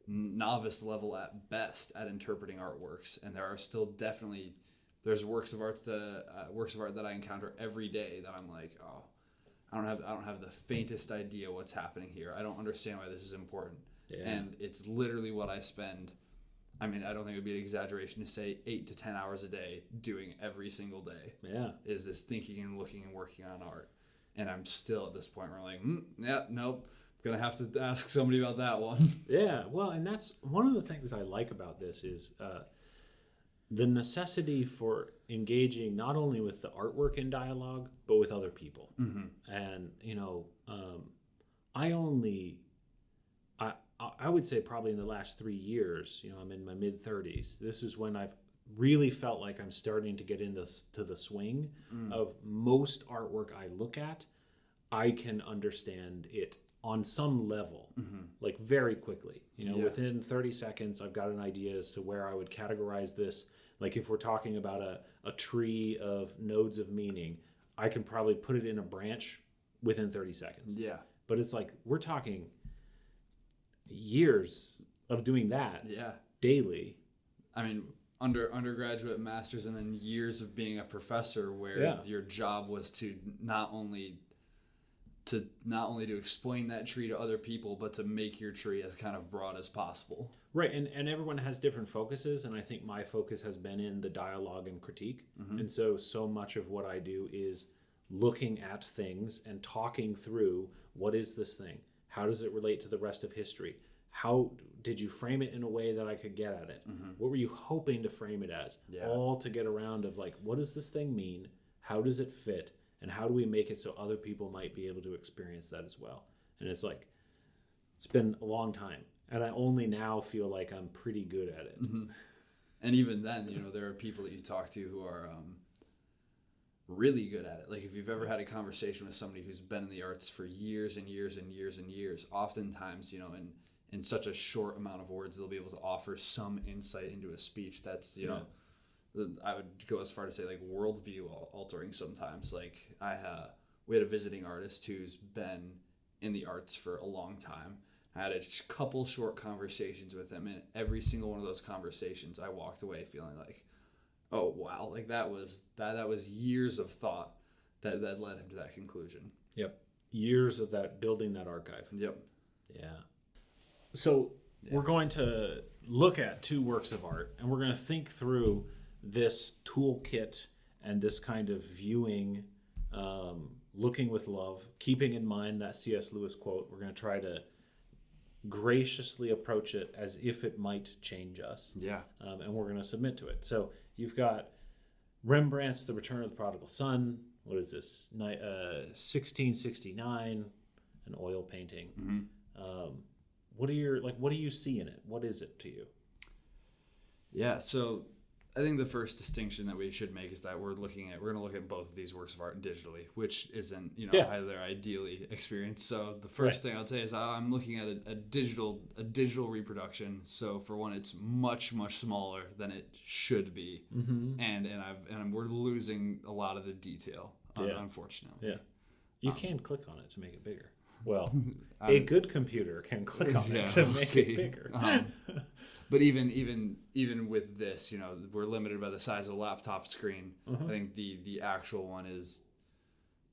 novice level at best at interpreting artworks, and there are still definitely there's works of art that I encounter every day that I'm like, oh, I don't have the faintest idea what's happening here. I don't understand why this is important. Yeah. And it's literally what I spend. I mean, I don't think it would be an exaggeration to say 8 to 10 hours a day doing every single day. Yeah. Is this thinking and looking and working on art. And I'm still at this point where I'm like, yeah, nope. I'm going to have to ask somebody about that one. Yeah. Well, and that's one of the things I like about this is the necessity for engaging not only with the artwork in dialogue, but with other people. And, I would say probably in the last 3 years, I'm in my mid 30s. This is when I've really felt like I'm starting to get into the swing of most artwork I look at. I can understand it on some level, like very quickly. Within 30 seconds, I've got an idea as to where I would categorize this. Like if we're talking about a tree of nodes of meaning, I can probably put it in a branch within 30 seconds. Yeah. But it's like, we're talking years of doing that daily. I mean, undergraduate, master's, and then years of being a professor where your job was to not only to explain that tree to other people, but to make your tree as kind of broad as possible. Right, and everyone has different focuses, and I think my focus has been in the dialogue and critique. And so much of what I do is looking at things and talking through, what is this thing? How does it relate to the rest of history? How did you frame it in a way that I could get at it? What were you hoping to frame it as? All to get around of like, what does this thing mean? How does it fit? And how do we make it so other people might be able to experience that as well? And it's like, it's been a long time. And I only now feel like I'm pretty good at it. And even then, there are people that you talk to who are really good at it. Like if you've ever had a conversation with somebody who's been in the arts for years and years and years and years, oftentimes, in such a short amount of words, they'll be able to offer some insight into a speech that's, I would go as far to say like worldview altering sometimes. Like we had a visiting artist who's been in the arts for a long time. I had a couple short conversations with him, and every single one of those conversations, I walked away feeling like, oh wow, like that was years of thought that led him to that conclusion. Yep, years of that, building that archive. Yep. Yeah. So we're going to look at 2 works of art, and we're going to think through this toolkit and this kind of viewing, looking with love, keeping in mind that C.S. Lewis quote. We're going to try to graciously approach it as if it might change us. Yeah. And we're going to submit to it. So you've got Rembrandt's The Return of the Prodigal Son. What is this? 1669, an oil painting. What do you see in it? What is it to you? Yeah, so I think the first distinction that we should make is that we're going to look at both of these works of art digitally, which isn't, either ideally experienced. So the first thing I'll say is I'm looking at a digital reproduction. So for one, it's much, much smaller than it should be. And we're losing a lot of the detail, unfortunately. Yeah. You can click on it to make it bigger. Well, a good computer can click on it to make it bigger. But even with this, we're limited by the size of a laptop screen. I think the actual one is,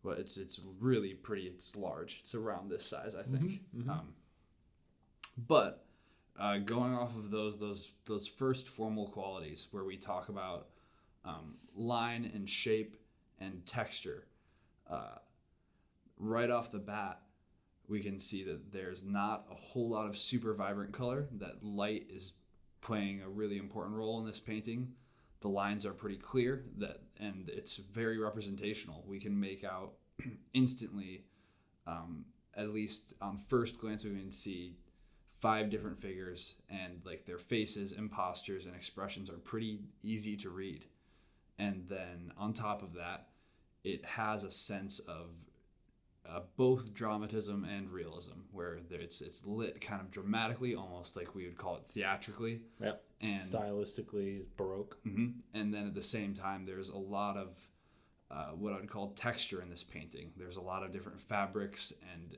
well, it's really pretty. It's large. It's around this size, I think. But going off of those first formal qualities where we talk about line and shape and texture, right off the bat, we can see that there's not a whole lot of super vibrant color. That light is playing a really important role in this painting. The lines are pretty clear, and it's very representational. We can make out instantly, at least on first glance, we can see 5 different figures, and like their faces and postures and expressions are pretty easy to read. And then on top of that, it has a sense of both dramatism and realism, where it's lit kind of dramatically, almost like we would call it theatrically. Yep. And stylistically Baroque. Mm-hmm. And then at the same time, there's a lot of what I would call texture in this painting. There's a lot of different fabrics and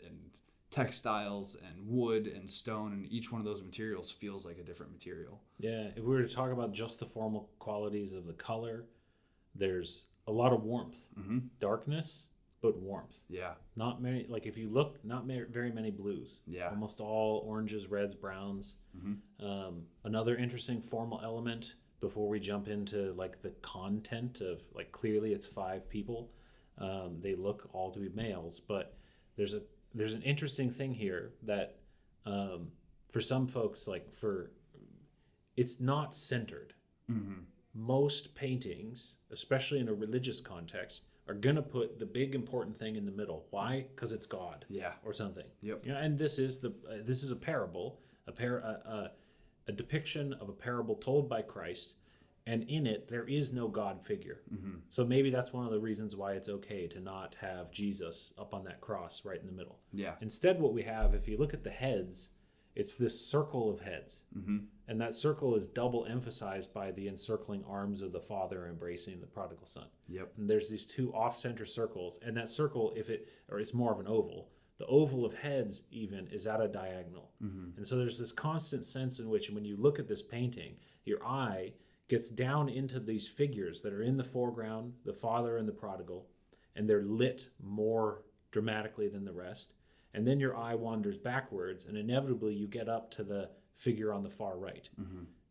textiles and wood and stone, and each one of those materials feels like a different material. Yeah, if we were to talk about just the formal qualities of the color, there's a lot of warmth, darkness, but warmth. Yeah. Not many, like if you look, not very many blues. Yeah. Almost all oranges, reds, browns. Another interesting formal element before we jump into like the content of like, clearly it's 5 people. They look all to be males, but there's an interesting thing here that for some folks, it's not centered. Most paintings, especially in a religious context, are going to put the big important thing in the middle. Why? Because it's God. Yeah. Or something. Yep. And this is a parable, a depiction of a parable told by Christ, and in it there is no God figure. So maybe that's one of the reasons why it's okay to not have Jesus up on that cross right in the middle. Yeah. Instead, what we have, if you look at the heads, it's this circle of heads. And that circle is double emphasized by the encircling arms of the Father embracing the prodigal son. Yep. And there's these 2 off-center circles, and that circle, it's more of an oval. The oval of heads even is at a diagonal. And so there's this constant sense in which when you look at this painting, your eye gets down into these figures that are in the foreground, the father and the prodigal, and they're lit more dramatically than the rest. And then your eye wanders backwards, and inevitably you get up to the figure on the far right.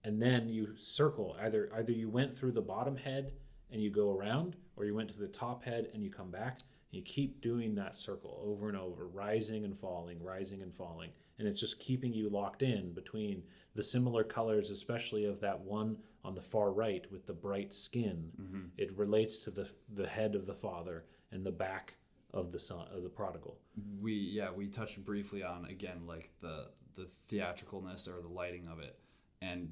And then you circle. Either you went through the bottom head and you go around, or you went to the top head and you come back. And you keep doing that circle over and over, rising and falling. And it's just keeping you locked in between the similar colors, especially of that one on the far right with the bright skin. It relates to the head of the father and the back of the son, of the prodigal. We touched briefly on, again, like the theatricalness or the lighting of it, and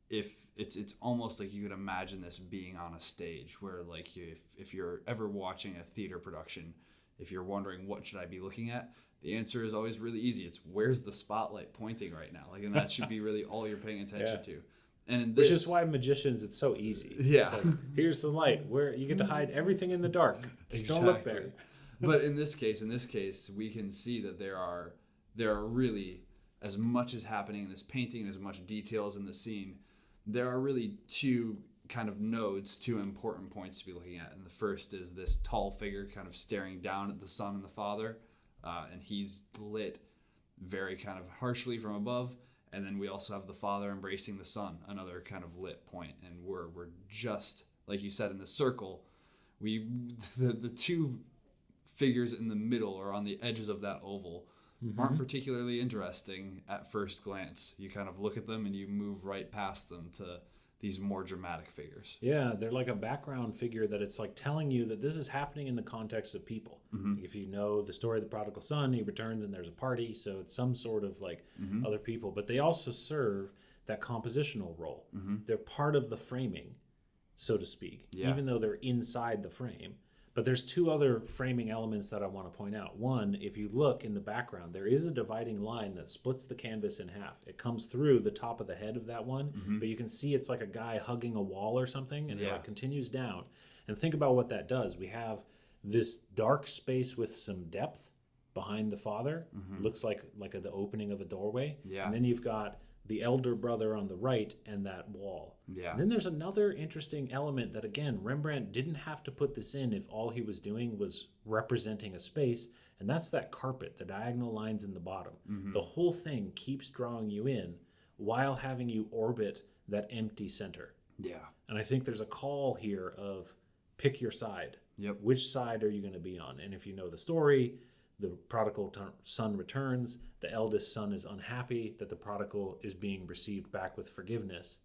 if it's almost like you could imagine this being on a stage, where like if you're ever watching a theater production, if you're wondering what should I be looking at, the answer is always really easy. It's where's the spotlight pointing right now, like, and that should be really all you're paying attention to. And in this, which is why magicians, it's so easy. Yeah. It's like, here's the light, where you get to hide everything in the dark. Just don't look there. But in this case, we can see that there are really, as much as happening in this painting, as much details in the scene, there are really 2 kind of nodes, 2 important points to be looking at. And the first is this tall figure kind of staring down at the son and the father, and he's lit very kind of harshly from above. And then we also have the father embracing the son, another kind of lit point. And we're just, like you said, in the circle, the 2 figures in the middle or on the edges of that oval aren't particularly interesting at first glance. You kind of look at them and you move right past them to these more dramatic figures. Yeah, they're like a background figure that it's like telling you that this is happening in the context of people. If you know the story of the prodigal son, he returns and there's a party, so it's some sort of like other people. But they also serve that compositional role. They're part of the framing, so to speak, even though they're inside the frame. But there's 2 other framing elements that I want to point out. One, if you look in the background, there is a dividing line that splits the canvas in half. It comes through the top of the head of that one, but you can see it's like a guy hugging a wall or something, and it continues down. And think about what that does. We have this dark space with some depth behind the father. Looks like the opening of a doorway. And then you've got the elder brother on the right and that wall. And then there's another interesting element that, again, Rembrandt didn't have to put this in if all he was doing was representing a space, and that's that carpet, the diagonal lines in the bottom. The whole thing keeps drawing you in while having you orbit that empty center. And I think there's a call here of pick your side. Which side are you going to be on? And if you know the story, the prodigal son returns. The eldest son is unhappy that the prodigal is being received back with forgiveness.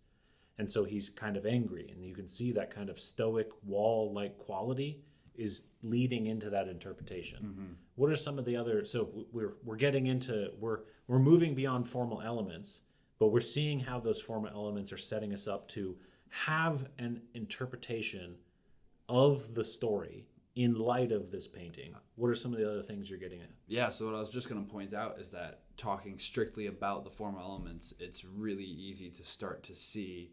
And so he's kind of angry. And you can see that kind of stoic wall-like quality is leading into that interpretation. Mm-hmm. What are some of the other, so we're getting into, we're moving beyond formal elements, but we're seeing how those formal elements are setting us up to have an interpretation of the story in light of this painting. What are some of the other things you're getting at? Yeah, so what I was just going to point out is that talking strictly about the formal elements, it's really easy to start to see,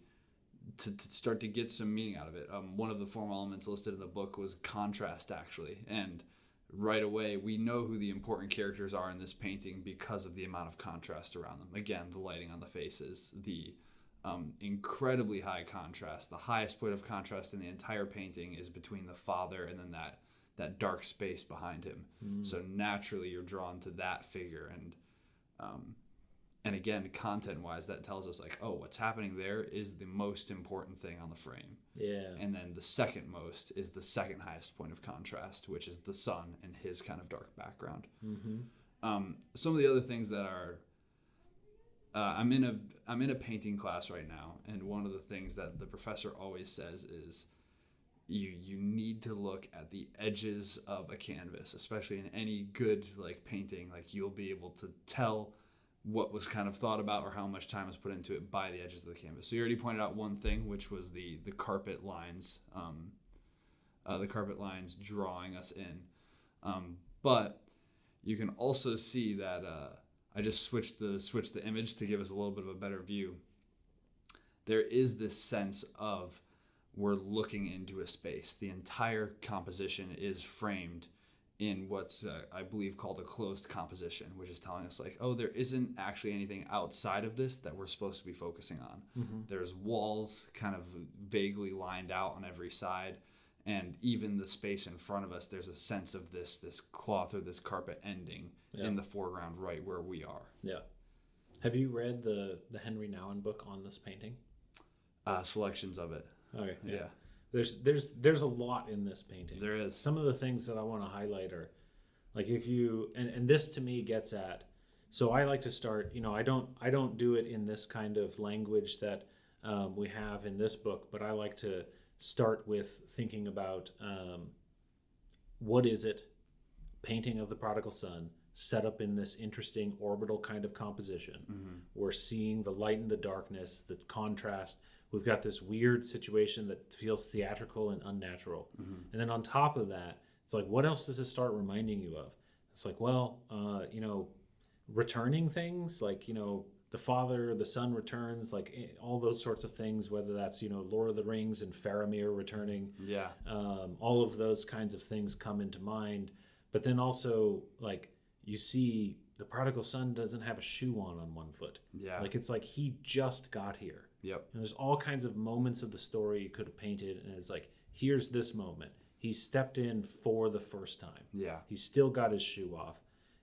to start to get some meaning out of it. One of the formal elements listed in the book was contrast, actually. And right away, we know who the important characters are in this painting because of the amount of contrast around them. Again, the lighting on the faces, the incredibly high contrast. The highest point of contrast in the entire painting is between the father and then that dark space behind him. So naturally, you're drawn to that figure. And again, content-wise, that tells us like, oh, what's happening there is the most important thing on the frame. Yeah. And then the second most is the second highest point of contrast, which is the sun and his kind of dark background. Mm-hmm. Some of the other things that are, I'm in a painting class right now, and one of the things that the professor always says is, you need to look at the edges of a canvas, especially in any good like painting. Like you'll be able to tell what was kind of thought about or how much time was put into it by the edges of the canvas. So you already pointed out one thing, which was the carpet lines, drawing us in. But you can also see that I just switched the image to give us a little bit of a better view. There is this sense of we're looking into a space. The entire composition is framed in what's I believe called a closed composition, which is telling us like, oh, there isn't actually anything outside of this that we're supposed to be focusing on. Mm-hmm. There's walls kind of vaguely lined out on every side, and even the space in front of us, there's a sense of this cloth or this carpet ending in the foreground right where we are. Yeah. Have you read the Henry Nouwen book on this painting? Selections of it. Okay. Yeah. There's a lot in this painting. There is. Some of the things that I want to highlight are, like if you and this to me gets at. So I like to start. I don't do it in this kind of language that we have in this book, but I like to start with thinking about what is it? Painting of the prodigal son set up in this interesting orbital kind of composition. Mm-hmm. We're seeing the light and the darkness, the contrast. We've got this weird situation that feels theatrical and unnatural. Mm-hmm. And then on top of that, it's like, what else does it start reminding you of? It's like, well, returning things, like, the father, the son returns, like all those sorts of things, whether that's, Lord of the Rings and Faramir returning. Yeah. All of those kinds of things come into mind. But then also, like, you see the prodigal son doesn't have a shoe on one foot. Yeah. Like, it's like he just got here. Yep. And there's all kinds of moments of the story you could have painted, and it's like, here's this moment. He stepped in for the first time. Yeah. He's still got his shoe off,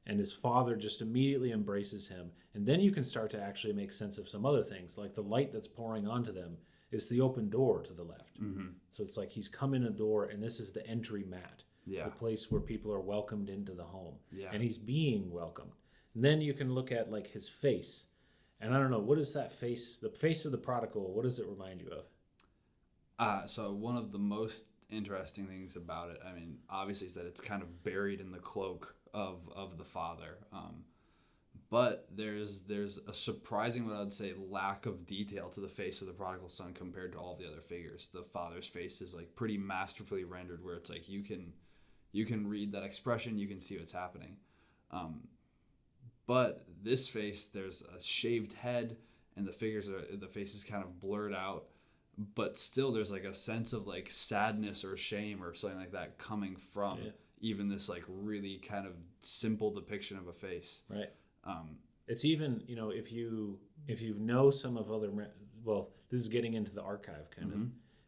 and his father just immediately embraces him. And then you can start to actually make sense of some other things, like the light that's pouring onto them is the open door to the left. Mm-hmm. So it's like he's come in a door, and this is the entry mat, the place where people are welcomed into the home. Yeah. And he's being welcomed. And then you can look at like his face. And I don't know, what is that face, the face of the prodigal, what does it remind you of? So one of the most interesting things about it, I mean, obviously is that it's kind of buried in the cloak of the father. But there's a surprising, what I'd say, lack of detail to the face of the prodigal son compared to all the other figures. The father's face is like pretty masterfully rendered, where it's like you can read that expression, you can see what's happening. But this face, there's a shaved head, and the face is kind of blurred out, but still there's like a sense of like sadness or shame or something like that coming from even this like really kind of simple depiction of a face. Right. It's even, if you know some of other, well, this is getting into the archive kind of.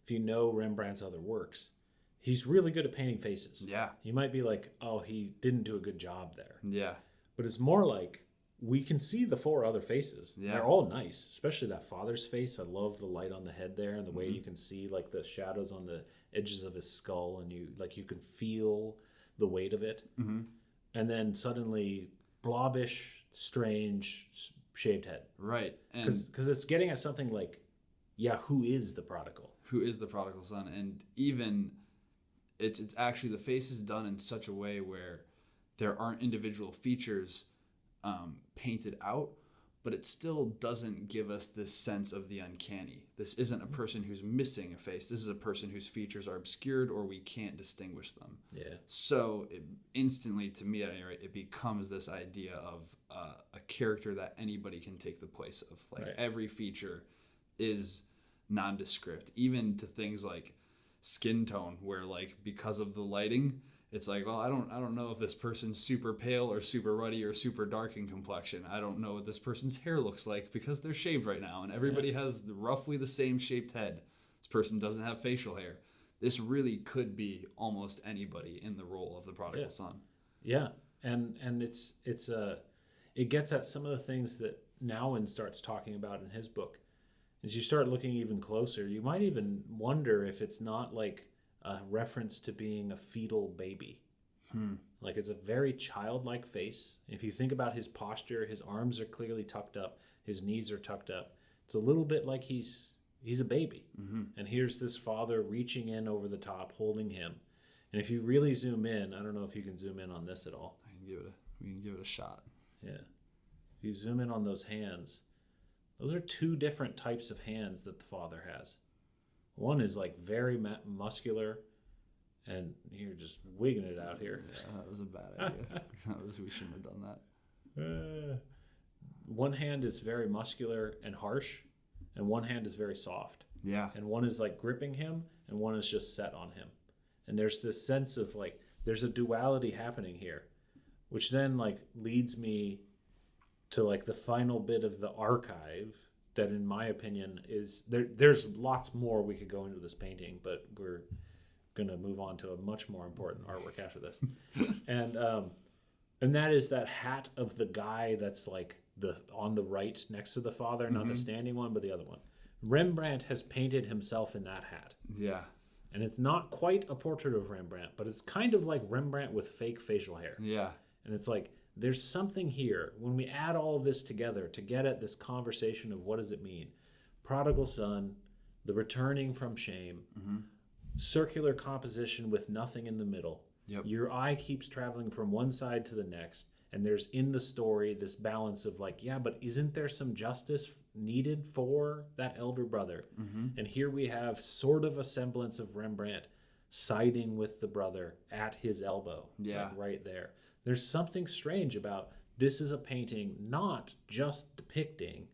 If you know Rembrandt's other works, he's really good at painting faces. Yeah. You might be like, oh, he didn't do a good job there. Yeah. But it's more like we can see the four other faces. Yeah. They're all nice, especially that father's face. I love the light on the head there and the way you can see like the shadows on the edges of his skull, and you can feel the weight of it. Mm-hmm. and then suddenly blobbish, strange, shaved head. Right. And Because it's getting at something like, yeah, who is the prodigal? who is the prodigal son? And even it's actually, the face is done in such a way where there aren't individual features painted out, but it still doesn't give us this sense of the uncanny. This isn't a person who's missing a face. This is a person whose features are obscured or we can't distinguish them. Yeah. So instantly, to me at any rate, it becomes this idea of a character that anybody can take the place of. Like Right. every feature is nondescript, even to things like skin tone, where like because of the lighting, it's like, well, I don't know if this person's super pale or super ruddy or super dark in complexion. I don't know what this person's hair looks like because they're shaved right now, and everybody has roughly the same shaped head. This person doesn't have facial hair. This really could be almost anybody in the role of the prodigal son. Yeah, and it gets at some of the things that Nouwen starts talking about in his book. As you start looking even closer, you might even wonder if it's not like a reference to being a fetal baby. Like it's a very childlike face. If you think about his posture, his arms are clearly tucked up, his knees are tucked up. It's a little bit like he's a baby. And here's this father reaching in over the top, holding him. And if you really zoom in, I don't know if you can zoom in on this at all. We can give it a shot. Yeah. If you zoom in on those hands, those are two different types of hands that the father has. One is like very muscular, and you're just wigging it out here. Yeah, that was a bad idea. We shouldn't have done that. One hand is very muscular and harsh, and one hand is very soft. Yeah. And one is like gripping him, and one is just set on him. And there's this sense of like, there's a duality happening here, which then like leads me to like the final bit of the archive that, in my opinion, is there's lots more we could go into this painting, but we're going to move on to a much more important artwork after this. And that is that hat of the guy that's like on the right next to the father, not the standing one, but the other one. Rembrandt has painted himself in that hat. Yeah. And it's not quite a portrait of Rembrandt, but it's kind of like Rembrandt with fake facial hair. Yeah. And it's like, there's something here. When we add all of this together to get at this conversation of what does it mean? Prodigal son, the returning from shame, circular composition with nothing in the middle. Yep. Your eye keeps traveling from one side to the next. And there's in the story this balance of like, yeah, but isn't there some justice needed for that elder brother? And here we have sort of a semblance of Rembrandt siding with the brother at his elbow. Yeah. Like right there. There's something strange about this is a painting not just depicting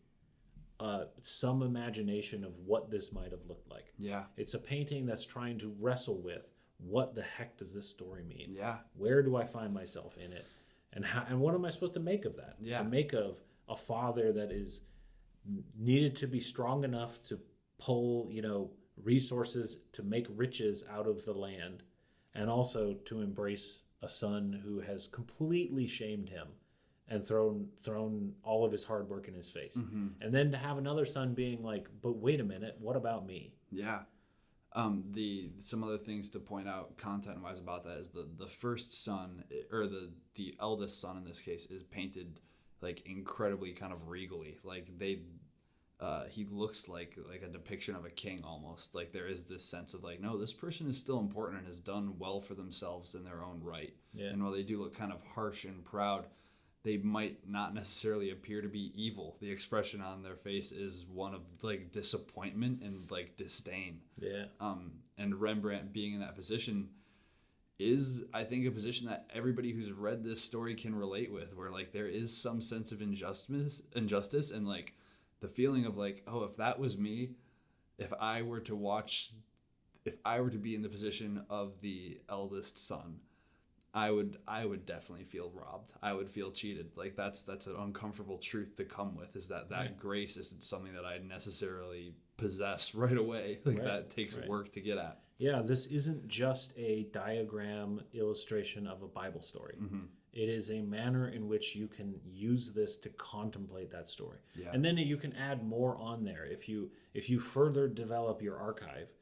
some imagination of what this might have looked like. Yeah. It's a painting that's trying to wrestle with what the heck does this story mean? Yeah. Where do I find myself in it? And how, and what am I supposed to make of that? Yeah. To make of a father that is needed to be strong enough to pull, resources to make riches out of the land, and also to embrace a son who has completely shamed him and thrown all of his hard work in his face. And then to have another son being like, but wait a minute, what about me? Yeah. Some other things to point out content wise about that is the first son, or the eldest son in this case, is painted like incredibly kind of regally. Like he looks like a depiction of a king almost. Like there is this sense of like, no, this person is still important and has done well for themselves in their own right. Yeah. And while they do look kind of harsh and proud, they might not necessarily appear to be evil. The expression on their face is one of like disappointment and like disdain. Yeah. And Rembrandt being in that position is, I think, a position that everybody who's read this story can relate with, where like there is some sense of injustice and like the feeling of like, oh, if that was me, if I were to be in the position of the eldest son, I would definitely feel robbed. I would feel cheated. Like that's an uncomfortable truth to come with, is that Right. grace isn't something that I necessarily possess right away. Like Right. that takes Right. work to get at. Yeah, this isn't just a diagram illustration of a Bible story. It is a manner in which you can use this to contemplate that story. Yeah. And then you can add more on there. If you further develop your archive,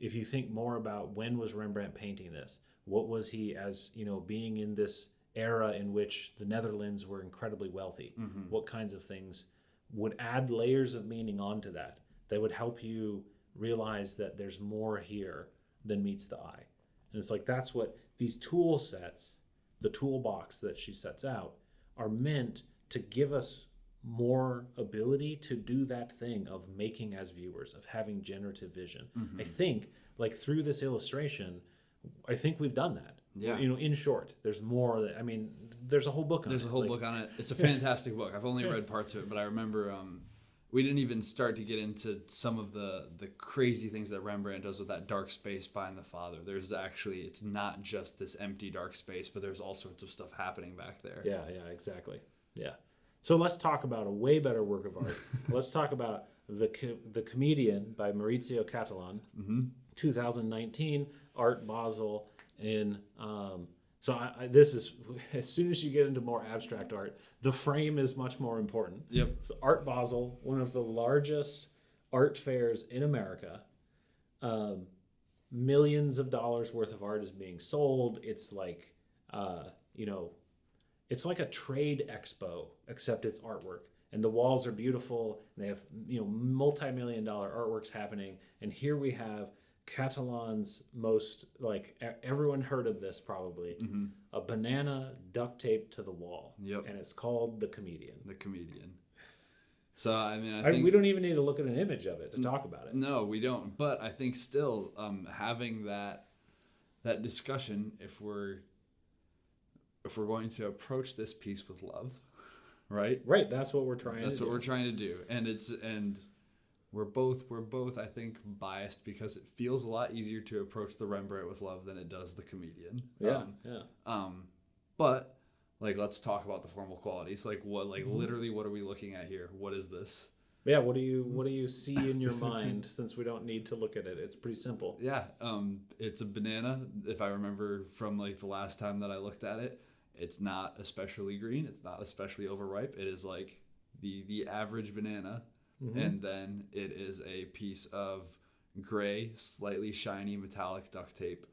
if you think more about when was Rembrandt painting this, what was he as, being in this era in which the Netherlands were incredibly wealthy, what kinds of things would add layers of meaning onto that would help you realize that there's more here than meets the eye. And it's like, that's what these tool sets, the toolbox that she sets out, are meant to give us more ability to do that thing of making as viewers, of having generative vision. I think, like, through this illustration, I think we've done that. Yeah. In short, there's more. There's a whole book on it. There's a whole book on it. It's a fantastic book. I've only read parts of it, but I remember we didn't even start to get into some of the crazy things that Rembrandt does with that dark space behind the Father. There's actually, it's not just this empty dark space, but there's all sorts of stuff happening back there. Yeah, exactly. Yeah. So let's talk about a way better work of art. Let's talk about The Comedian by Maurizio Cattelan, 2019, Art Basel. This is, as soon as you get into more abstract art, the frame is much more important. Yep. So Art Basel, one of the largest art fairs in America, millions of dollars worth of art is being sold. It's like, it's like a trade expo, except it's artwork. And the walls are beautiful. And they have, multi-million-dollar artworks happening. And here we have Cattelan's most, like, everyone heard of this probably, a banana duct taped to the wall. Yep. And it's called The Comedian. The Comedian. So, I think... we don't even need to look at an image of it to talk about it. No, we don't. But I think still having that discussion, if we're going to approach this piece with love, right? Right, that's what we're trying to do. That's what we're trying to do. And we're both, I think, biased because it feels a lot easier to approach the Rembrandt with love than it does the Comedian. Yeah. But like, let's talk about the formal qualities. Like, literally, what are we looking at here? What is this? Yeah. What do you see in your mind? Since we don't need to look at it, it's pretty simple. Yeah. It's a banana. If I remember from like the last time that I looked at it, it's not especially green. It's not especially overripe. It is like the average banana. And then it is a piece of gray, slightly shiny metallic duct tape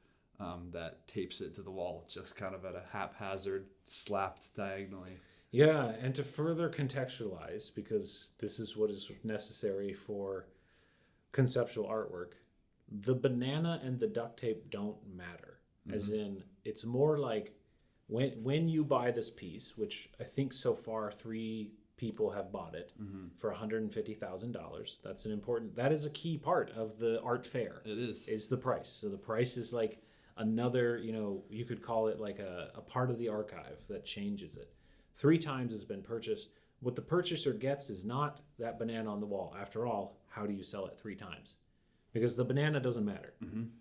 that tapes it to the wall, just kind of at a haphazard, slapped diagonally. Yeah, and to further contextualize, because this is what is necessary for conceptual artwork, the banana and the duct tape don't matter. As in, it's more like when you buy this piece, which I think so far 3 people have bought it for $150,000. That is a key part of the art fair. It is the price. So the price is like another, you could call it like a part of the archive that changes it. 3 times it's been purchased. What the purchaser gets is not that banana on the wall. After all, how do you sell it 3 times? Because the banana doesn't matter.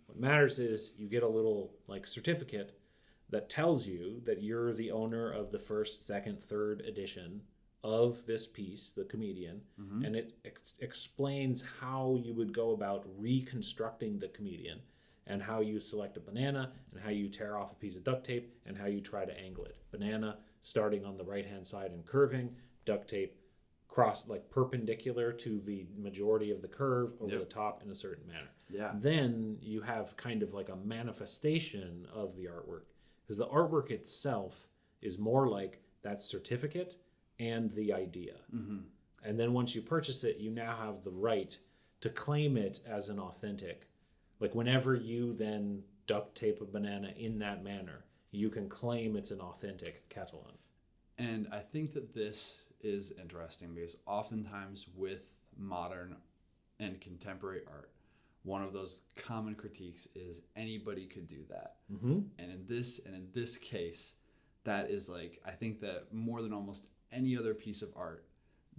What matters is you get a little like certificate that tells you that you're the owner of the first, second, third edition of this piece, The Comedian, and it explains how you would go about reconstructing The Comedian and how you select a banana and how you tear off a piece of duct tape and how you try to angle it. Banana starting on the right-hand side and curving, duct tape cross like perpendicular to the majority of the curve over the top in a certain manner. Yeah. Then you have kind of like a manifestation of the artwork, because the artwork itself is more like that certificate and the idea. And then once you purchase it, you now have the right to claim it as an authentic. Like whenever you then duct tape a banana in that manner, you can claim it's an authentic Cattelan. And I think that this is interesting because oftentimes with modern and contemporary art, one of those common critiques is anybody could do that. And in this case, that is like, I think that more than almost any other piece of art,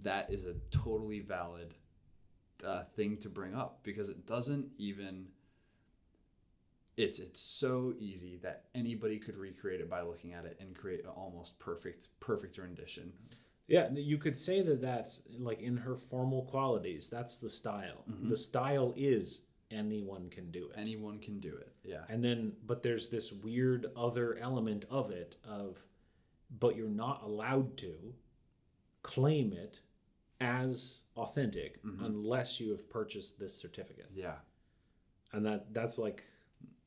that is a totally valid thing to bring up, because it doesn't even, it's so easy that anybody could recreate it by looking at it and create an almost perfect rendition. Yeah, you could say that that's like in her formal qualities, that's the style. The style is anyone can do it. Anyone can do it, yeah. And then, but there's this weird other element of it but you're not allowed to claim it as authentic unless you have purchased this certificate. Yeah. And that's like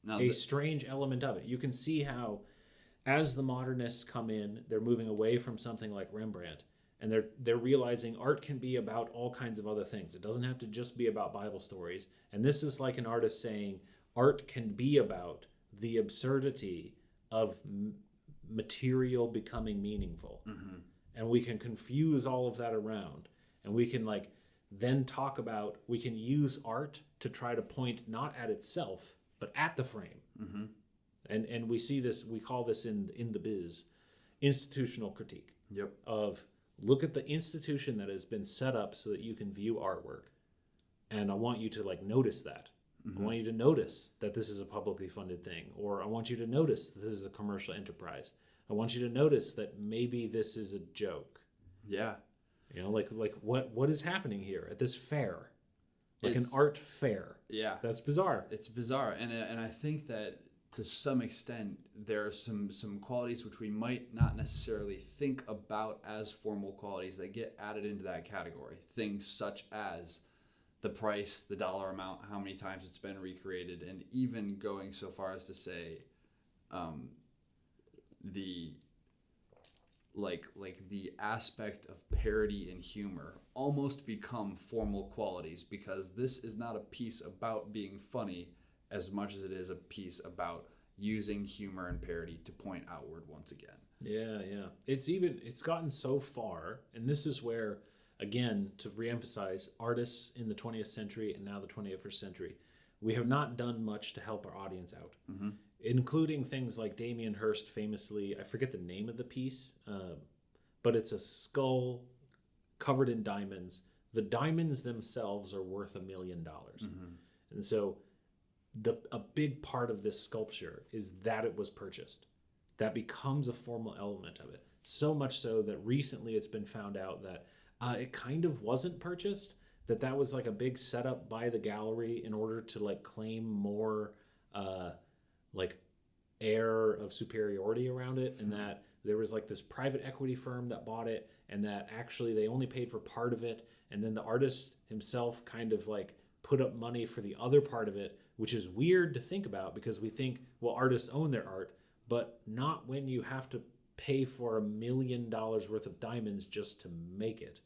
Now, a strange element of it. You can see how, as the modernists come in, they're moving away from something like Rembrandt, and they're realizing art can be about all kinds of other things. It doesn't have to just be about Bible stories. And this is like an artist saying art can be about the absurdity of material becoming meaningful. And we can confuse all of that around, and we can like then talk about, we can use art to try to point not at itself but at the frame. And we see this, we call this in the biz institutional critique. Yep. Of look at the institution that has been set up so that you can view artwork, and I want you to like notice that. I want you to notice that this is a publicly funded thing, or I want you to notice that this is a commercial enterprise. I want you to notice that maybe this is a joke. Yeah. You know, like what is happening here at this fair? Like It's- an art fair. Yeah. That's bizarre. It's bizarre, and I think that to some extent there are some qualities which we might not necessarily think about as formal qualities that get added into that category. Things such as the price, the dollar amount, how many times it's been recreated, and even going so far as to say, the the aspect of parody and humor almost become formal qualities, because this is not a piece about being funny as much as it is a piece about using humor and parody to point outward once again. Yeah. It's gotten so far, and this is where, again, to reemphasize, artists in the 20th century and now the 21st century, we have not done much to help our audience out, including things like Damien Hirst famously, I forget the name of the piece, but it's a skull covered in diamonds. The diamonds themselves are worth $1 million. And so a big part of this sculpture is that it was purchased. That becomes a formal element of it. So much so that recently it's been found out that it kind of wasn't purchased, that was like a big setup by the gallery in order to like claim more like air of superiority around it, and that there was like this private equity firm that bought it, and that actually they only paid for part of it, and then the artist himself kind of like put up money for the other part of it, which is weird to think about because we think, well, artists own their art, but not when you have to pay for $1 million worth of diamonds just to make it.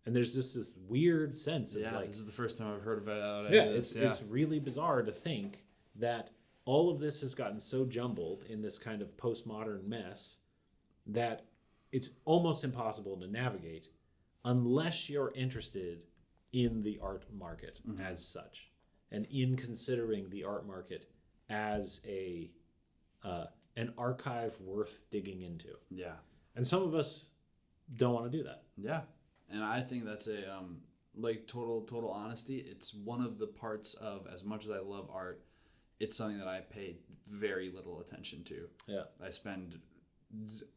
And there's just this weird sense of like, this is the first time I've heard about yeah, it's really bizarre to think that all of this has gotten so jumbled in this kind of postmodern mess that it's almost impossible to navigate unless you're interested in the art market as such, and in considering the art market as an archive worth digging into. Yeah. And some of us don't want to do that. Yeah. And I think that's a like total honesty. It's one of the parts of, as much as I love art, it's something that I pay very little attention to. Yeah. I spend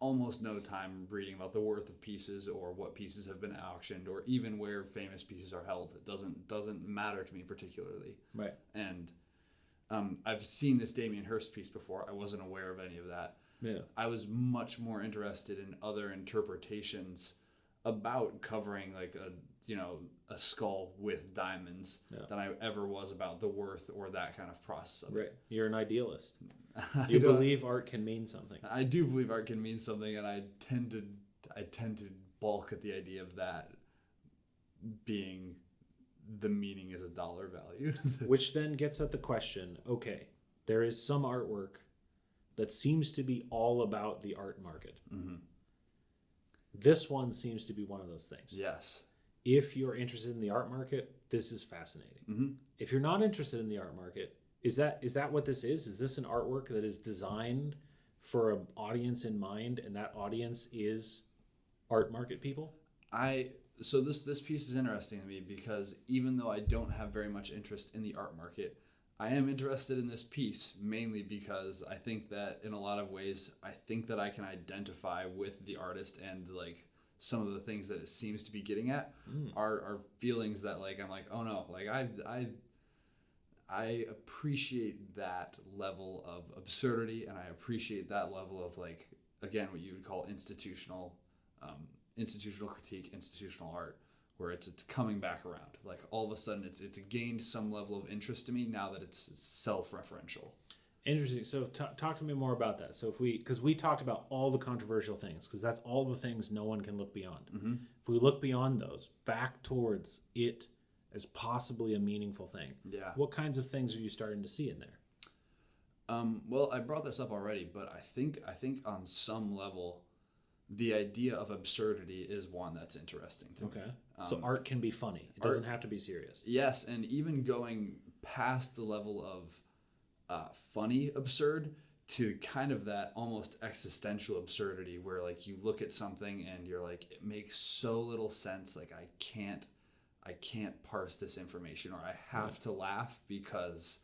almost no time reading about the worth of pieces or what pieces have been auctioned or even where famous pieces are held. It doesn't matter to me particularly. Right. And I've seen this Damien Hirst piece before. I wasn't aware of any of that. Yeah. I was much more interested in other interpretations about covering like a skull with diamonds than I ever was about the worth or that kind of process of Right. it. You're an idealist. You believe art can mean something. I do believe art can mean something, and I tend to balk at the idea of that being the meaning is a dollar value. Which then gets at the question, okay, there is some artwork that seems to be all about the art market. This one seems to be one of those things. Yes. If you're interested in the art market, this is fascinating. If you're not interested in the art market, is that what this is? Is this an artwork that is designed for an audience in mind, and that audience is art market people? So this piece is interesting to me because even though I don't have very much interest in the art market, I am interested in this piece mainly because I think that in a lot of ways, I think that I can identify with the artist, and like some of the things that it seems to be getting at are feelings that like I'm like, oh no, like I appreciate that level of absurdity, and I appreciate that level of like, again, what you would call institutional critique, institutional art, where it's coming back around. Like all of a sudden it's gained some level of interest to me now that it's self-referential. Interesting. So talk to me more about that. So because we talked about all the controversial things, because that's all the things no one can look beyond. Mm-hmm. If we look beyond those, back towards it as possibly a meaningful thing, what kinds of things are you starting to see in there? Well, I brought this up already, but I think on some level, the idea of absurdity is one that's interesting to me. Okay. So art can be funny. It doesn't have to be serious. Yes, and even going past the level of funny absurd to kind of that almost existential absurdity where like you look at something and you're like, it makes so little sense. Like I can't parse this information, or I have to laugh because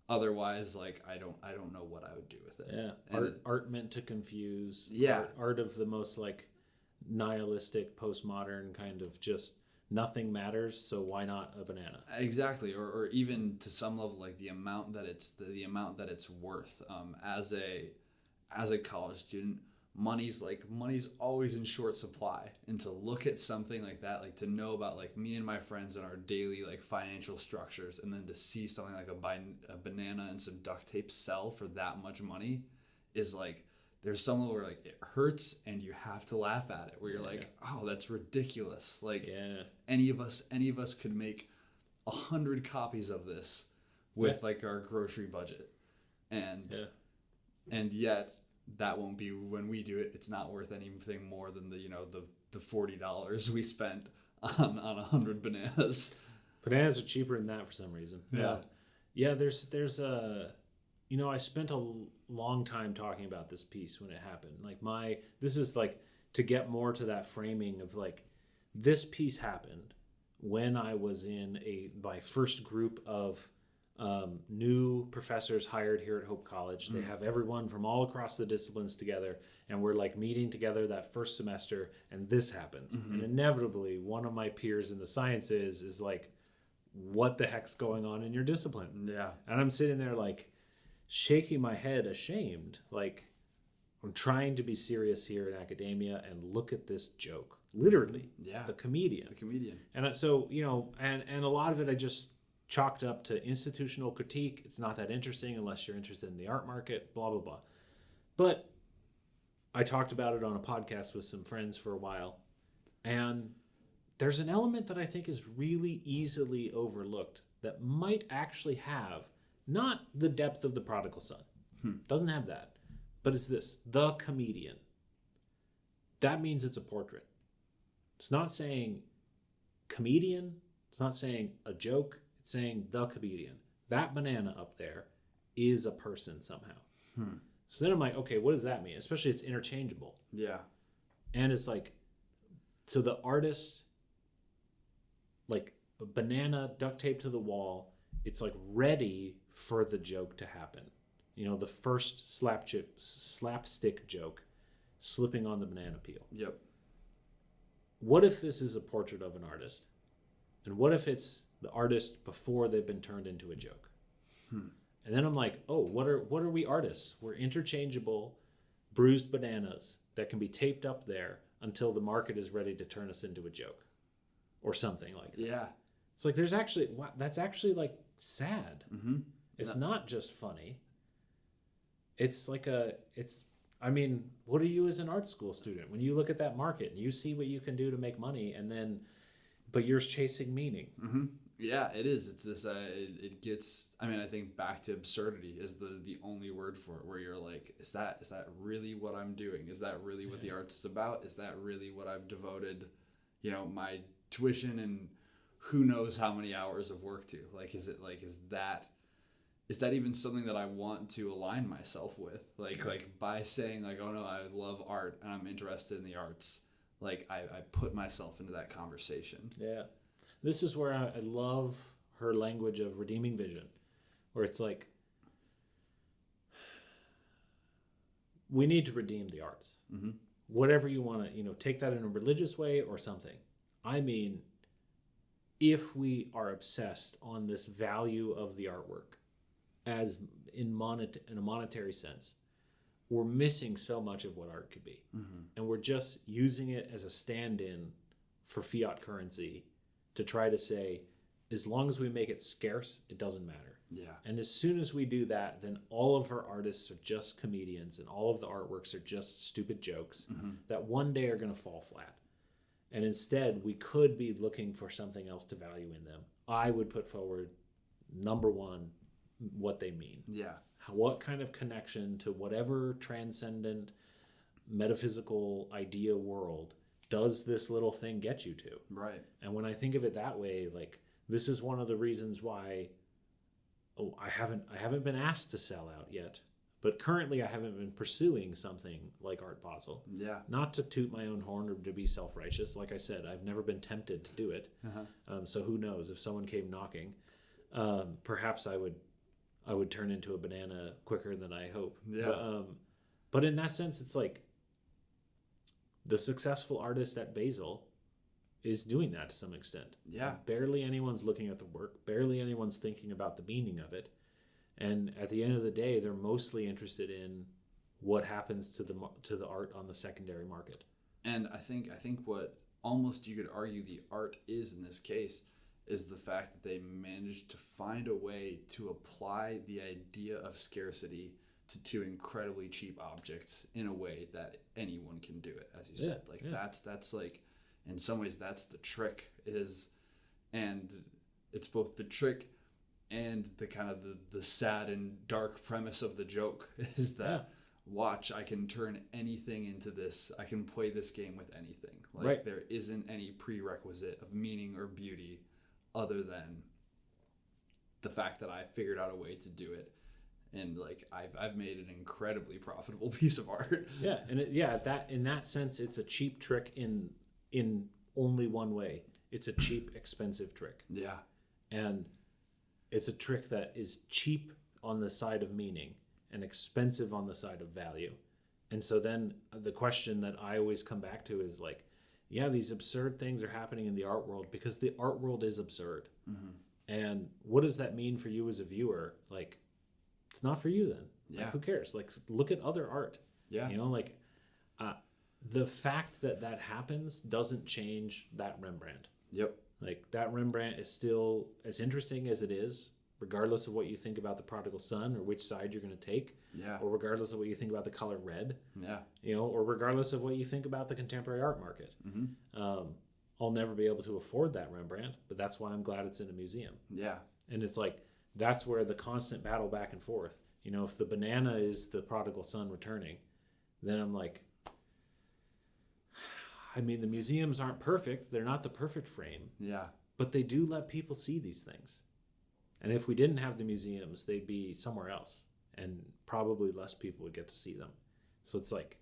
otherwise like I don't know what I would do with it. Yeah. And art meant to confuse. Yeah. Art of the most like nihilistic postmodern kind of just nothing matters, so why not a banana? Exactly. Or even to some level like the amount that it's worth. As a college student, money's always in short supply, and to look at something like that, like to know about like me and my friends and our daily like financial structures, and then to see something like a banana and some duct tape sell for that much money is like, there's some level where like it hurts and you have to laugh at it, where you're like, oh, that's ridiculous. Like any of us could make 100 copies of this with like our grocery budget, and yet that won't be, when we do it, it's not worth anything more than the $40 we spent on 100 bananas. Bananas are cheaper than that for some reason. There's a I spent a long time talking about this piece when it happened. Like this is like to get more to that framing of like, this piece happened when I was in my first group of new professors hired here at Hope College. They have everyone from all across the disciplines together, and we're like meeting together that first semester, and this happens. And inevitably one of my peers in the sciences is like, what the heck's going on in your discipline? Yeah. And I'm sitting there like shaking my head ashamed, like I'm trying to be serious here in academia, and look at this joke, literally. The comedian. And so and a lot of it I just chalked up to institutional critique. It's not that interesting unless you're interested in the art market, blah blah blah. But I talked about it on a podcast with some friends for a while, and there's an element that I think is really easily overlooked that might actually have not the depth of the prodigal son. Doesn't have that. But it's this, the comedian. That means it's a portrait. It's not saying comedian. It's not saying a joke. It's saying the comedian. That banana up there is a person somehow. So then I'm like, okay, what does that mean? Especially it's interchangeable. Yeah. And it's like, so the artist, like a banana duct taped to the wall, it's like ready for the joke to happen. The first slapstick joke slipping on the banana peel. Yep. What if this is a portrait of an artist? And what if it's the artist before they've been turned into a joke? And then I'm like, oh, what are we artists? We're interchangeable, bruised bananas that can be taped up there until the market is ready to turn us into a joke or something like that. Yeah. It's like that's actually like sad. It's not just funny. It's like what are you as an art school student when you look at that market and you see what you can do to make money, but you're chasing meaning? Yeah, it is. It's this. It gets. I mean, I think back to absurdity is the only word for it. Where you're like, is that really what I'm doing? Is that really what the art's about? Is that really what I've devoted, my tuition and who knows how many hours of work to? Like, is that even something that I want to align myself with? Like by saying like, oh no, I love art and I'm interested in the arts. Like I put myself into that conversation. Yeah. This is where I love her language of redeeming vision, where it's like, we need to redeem the arts. Whatever you want to, take that in a religious way or something. I mean, if we are obsessed on this value of the artwork as in a monetary sense, we're missing so much of what art could be. And we're just using it as a stand-in for fiat currency to try to say, as long as we make it scarce, it doesn't matter. Yeah. And as soon as we do that, then all of our artists are just comedians and all of the artworks are just stupid jokes that one day are going to fall flat. And instead, we could be looking for something else to value in them. I would put forward, number one, what they mean. Yeah. What kind of connection to whatever transcendent metaphysical idea world does this little thing get you to? Right. And when I think of it that way, like, this is one of the reasons why I haven't been asked to sell out yet. But currently I haven't been pursuing something like Art Basel. Yeah. Not to toot my own horn or to be self-righteous. Like I said, I've never been tempted to do it. So who knows? If someone came knocking, perhaps I would turn into a banana quicker than I hope. Yeah. But in that sense, it's like the successful artist at Basel is doing that to some extent. Yeah. Barely anyone's looking at the work. Barely anyone's thinking about the meaning of it. And at the end of the day, they're mostly interested in what happens to the art on the secondary market. And I think what almost you could argue the art is in this case is the fact that they managed to find a way to apply the idea of scarcity to two incredibly cheap objects in a way that anyone can do it, as you said. That's like, in some ways, that's the trick and it's both the trick and the kind of the sad and dark premise of the joke is that watch, I can turn anything into this. I can play this game with anything. Like there isn't any prerequisite of meaning or beauty other than the fact that I figured out a way to do it. And like I've made an incredibly profitable piece of art. Yeah, and in that sense, it's a cheap trick in only one way. It's a cheap, expensive trick. Yeah, and it's a trick that is cheap on the side of meaning and expensive on the side of value. And so then the question that I always come back to is like, yeah, these absurd things are happening in the art world because the art world is absurd. And what does that mean for you as a viewer? Like, it's not for you then. Yeah. Like, who cares? Like, look at other art. Yeah. You know, like, the fact that happens doesn't change that Rembrandt. Yep. Like, that Rembrandt is still as interesting as it is, regardless of what you think about the prodigal son or which side you're going to take. Yeah. Or regardless of what you think about the color red. Yeah. You know, or regardless of what you think about the contemporary art market. I'll never be able to afford that Rembrandt, but that's why I'm glad it's in a museum. Yeah. And it's like, that's where the constant battle back and forth. You know, if the banana is the prodigal son returning, then I'm like, I mean, the museums aren't perfect. They're not the perfect frame. Yeah. But they do let people see these things. And if we didn't have the museums, they'd be somewhere else. And probably less people would get to see them. So it's like,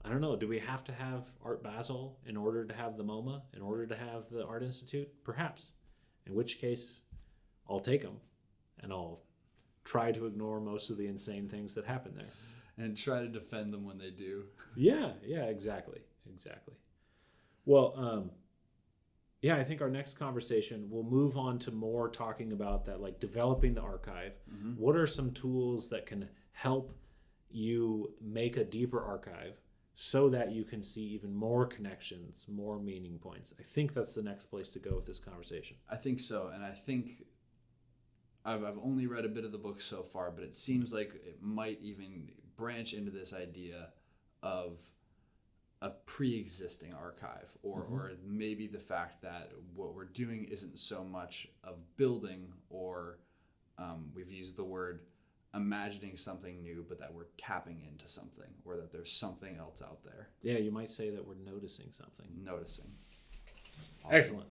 I don't know, do we have to have Art Basel in order to have the MoMA, in order to have the Art Institute? Perhaps. In which case, I'll take them. And I'll try to ignore most of the insane things that happen there. And try to defend them when they do. Yeah, exactly. Well, I think our next conversation, we'll move on to more talking about that, like developing the archive. What are some tools that can help you make a deeper archive so that you can see even more connections, more meaning points? I think that's the next place to go with this conversation. I think so. And I think I've only read a bit of the book so far, but it seems like it might even branch into this idea of a pre-existing archive or maybe the fact that what we're doing isn't so much of building or we've used the word imagining something new, but that we're tapping into something or that there's something else out there. Yeah, you might say that we're noticing something. Awesome. Excellent.